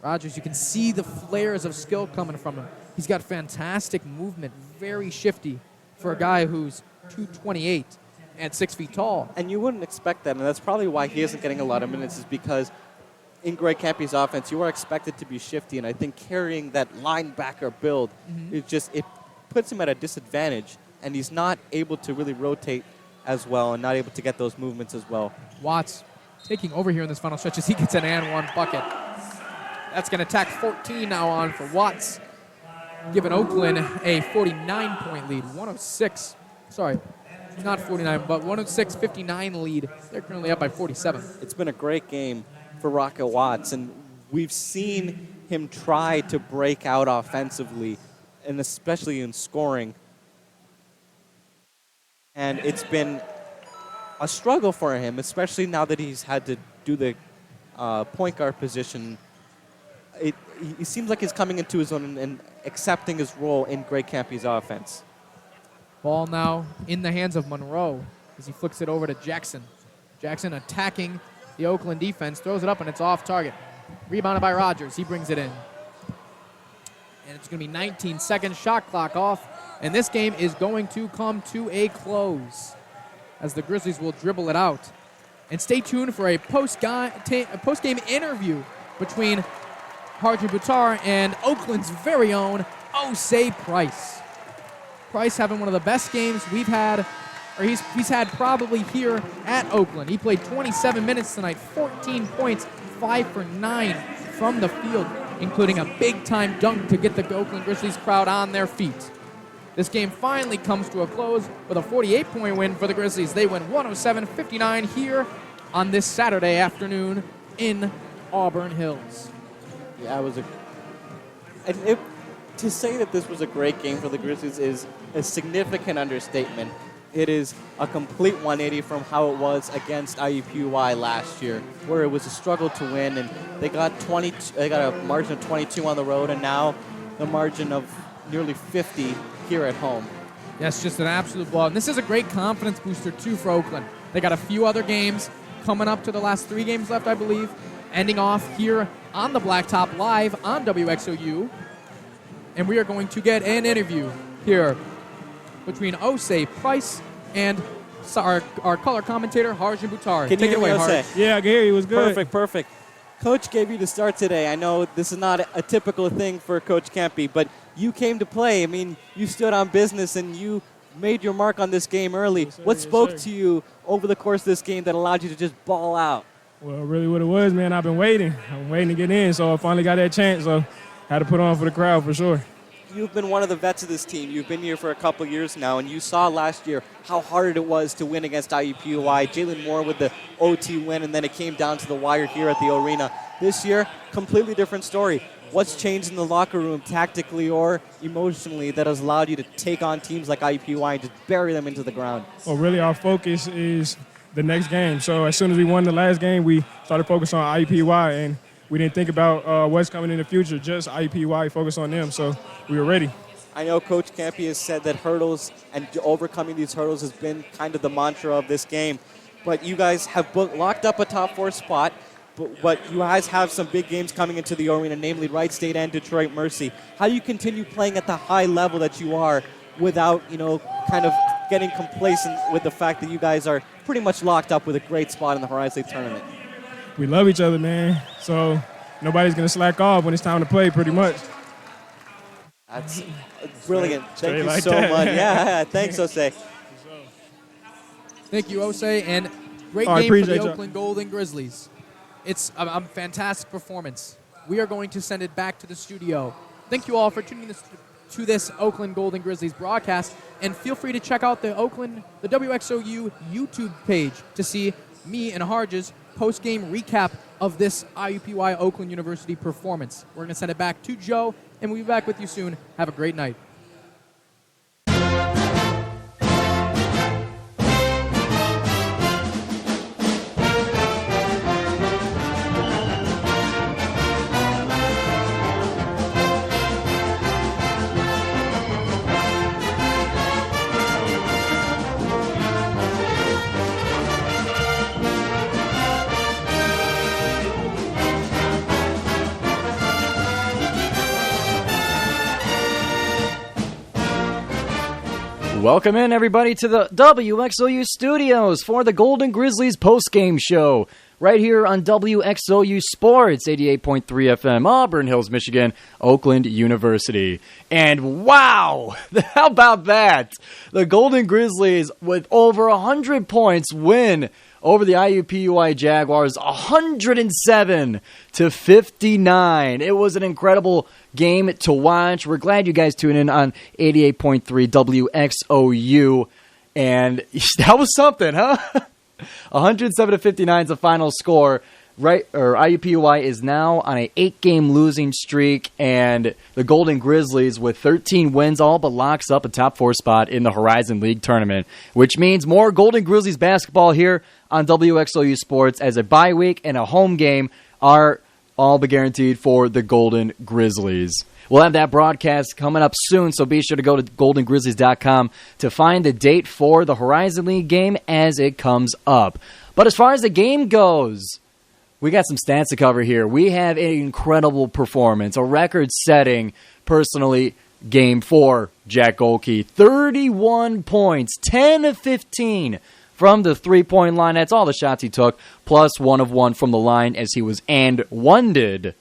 Rogers, you can see the flares of skill coming from him. He's got fantastic movement, very shifty for a guy who's 228 and 6 feet tall. And you wouldn't expect that, and that's probably why he isn't getting a lot of minutes, is because in Greg Campy's offense, you are expected to be shifty, and I think carrying that linebacker build, it puts him at a disadvantage, and he's not able to really rotate as well and not able to get those movements as well. Watts taking over here in this final stretch as he gets an and one bucket. That's going to tack 14 now on for Watts, giving Oakland a 49-point lead. 106, sorry, not 49, but 106-59 lead. They're currently up by 47. It's been a great game for Rocket Watts, and we've seen him try to break out offensively, and especially in scoring. And it's been a struggle for him, especially now that he's had to do the point guard position. It seems like he's coming into his own and accepting his role in Greg Campy's offense. Ball now in the hands of Monroe as he flicks it over to Jackson. Jackson attacking the Oakland defense, throws it up, and it's off target. Rebounded by Rogers. He brings it in. And it's going to be 19 seconds, shot clock off. And this game is going to come to a close as the Grizzlies will dribble it out. And stay tuned for a post-game interview between Harjun Buttar and Oakland's very own Osei Price. Price having one of the best games we've had, or he's had probably here at Oakland. He played 27 minutes tonight, 14 points, 5 for 9 from the field, including a big-time dunk to get the Oakland Grizzlies crowd on their feet. This game finally comes to a close with a 48-point win for the Grizzlies. They win 107-59 here on this Saturday afternoon in Auburn Hills. Yeah, to say that this was a great game for the Grizzlies is a significant understatement. It is a complete 180 from how it was against IUPUI last year, where it was a struggle to win, and they got a margin of 22 on the road, and now the margin of nearly 50 here at home. Yes, just an absolute blowout. And this is a great confidence booster, too, for Oakland. They got a few other games coming up to the last 3 games left, I believe, ending off here on the Blacktop live on WXOU. And we are going to get an interview here between Osei Price and our color commentator, Harjun Buttar. Take it away, Harj. Yeah, I can hear you. It was good. Perfect. Coach gave you the start today. I know this is not a typical thing for Coach Campy, but you came to play. I mean, you stood on business and you made your mark on this game early. Yes, sir, what spoke yes, to you over the course of this game that allowed you to just ball out? Well, really what it was, man, I've been waiting. I'm waiting to get in, so I finally got that chance, so had to put on for the crowd for sure. You've been one of the vets of this team. You've been here for a couple years now, and you saw last year how hard it was to win against IUPUI. Jalen Moore with the OT win, and then it came down to the wire here at the arena. This year, completely different story. What's changed in the locker room tactically or emotionally that has allowed you to take on teams like IUPUI and just bury them into the ground? Well, really our focus is the next game. So as soon as we won the last game, we started focusing on IUPUI, and we didn't think about what's coming in the future, just IUPUI, focus on them. So we were ready. I know Coach Campy has said that hurdles and overcoming these hurdles has been kind of the mantra of this game. But you guys have locked up a top 4 spot, but you guys have some big games coming into the arena, namely Wright State and Detroit Mercy. How do you continue playing at the high level that you are without, kind of getting complacent with the fact that you guys are pretty much locked up with a great spot in the Horizon State tournament? We love each other, man. So nobody's going to slack off when it's time to play, pretty much. That's brilliant. Thank you like so that. much. Yeah, thanks, Jose. Thank you, Jose, and great I game for the appreciate y'all. Oakland Golden Grizzlies. It's a fantastic performance. We are going to send it back to the studio. Thank you all for tuning to this Oakland Golden Grizzlies broadcast, and feel free to check out the WXOU YouTube page to see me and Harj's post-game recap of this IUPUI Oakland University performance. We're going to send it back to Joe, and we'll be back with you soon. Have a great night. Welcome in, everybody, to the WXOU studios for the Golden Grizzlies postgame show. Right here on WXOU Sports, 88.3 FM, Auburn Hills, Michigan, Oakland University. And wow, how about that? The Golden Grizzlies, with over 100 points, win over the IUPUI Jaguars, 107-59. It was an incredible game to watch. We're glad you guys tuned in on 88.3 WXOU. And that was something, huh? 107-59 is the final score. IUPUI is now on an 8-game losing streak, and the Golden Grizzlies, with 13 wins, all but locks up a top 4 spot in the Horizon League tournament, which means more Golden Grizzlies basketball here on WXOU Sports, as a bye week and a home game are all but guaranteed for the Golden Grizzlies. We'll have that broadcast coming up soon, so be sure to go to goldengrizzlies.com to find the date for the Horizon League game as it comes up. But as far as the game goes, we got some stats to cover here. We have an incredible performance, a record-setting, personally, game for Jack Golke. 31 points, 10 of 15 from the three-point line. That's all the shots he took, plus 1 of 1 from the line as he was and-one-ded,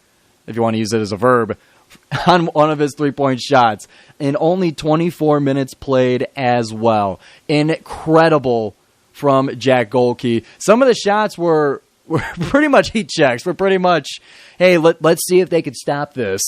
if you want to use it as a verb, on one of his three-point shots. In only 24 minutes played as well. Incredible from Jack Golke. Some of the shots were pretty much heat checks. We're pretty much, hey, let's see if they could stop this.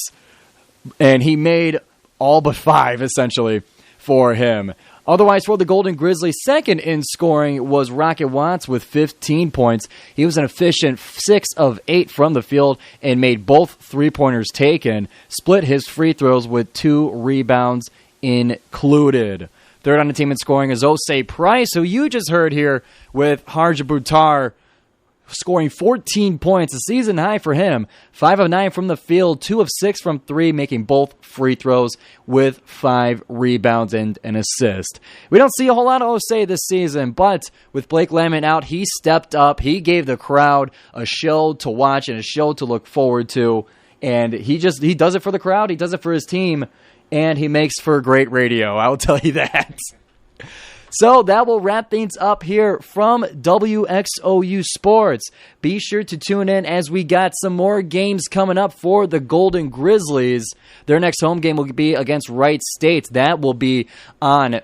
And he made all but 5, essentially, for him. Otherwise, for the Golden Grizzlies, second in scoring was Rocket Watts with 15 points. He was an efficient 6 of 8 from the field and made both three-pointers taken, split his free throws with 2 rebounds included. Third on the team in scoring is Osei Price, who you just heard here with Harjun Buttar, scoring 14 points, a season high for him. 5 of 9 from the field, 2 of 6 from 3, making both free throws with 5 rebounds and an assist. We don't see a whole lot of Osei this season, but with Blake Lamont out, he stepped up. He gave the crowd a show to watch and a show to look forward to. And he does it for the crowd, he does it for his team, and he makes for great radio, I will tell you that. So that will wrap things up here from WXOU Sports. Be sure to tune in as we got some more games coming up for the Golden Grizzlies. Their next home game will be against Wright State. That will be on,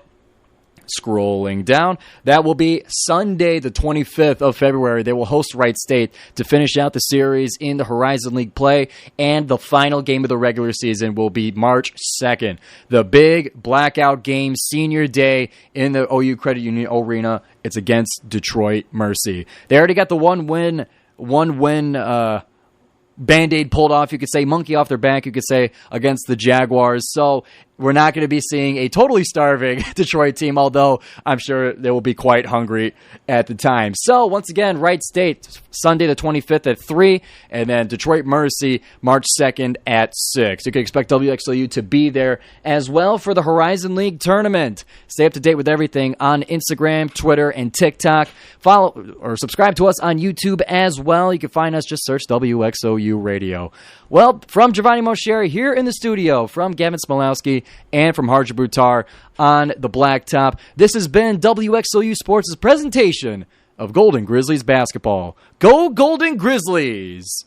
scrolling down, that will be Sunday the 25th of February. They will host Wright State to finish out the series in the Horizon League play, and the final game of the regular season will be March 2nd. The big blackout game, senior day in the OU Credit Union Arena. It's against Detroit Mercy. They already got the one win Band-Aid pulled off, you could say, monkey off their back, you could say, against the Jaguars. So we're not going to be seeing a totally starving Detroit team, although I'm sure they will be quite hungry at the time. So once again, Wright State, Sunday the 25th at 3, and then Detroit Mercy, March 2nd at 6. You can expect WXOU to be there as well for the Horizon League tournament. Stay up to date with everything on Instagram, Twitter, and TikTok. Follow or subscribe to us on YouTube as well. You can find us, just search WXOU Radio. Well, from Giovanni Moceri here in the studio, from Gavin Smilowski, and from Harjun Buttar on the blacktop, this has been WXOU Sports' presentation of Golden Grizzlies basketball. Go Golden Grizzlies!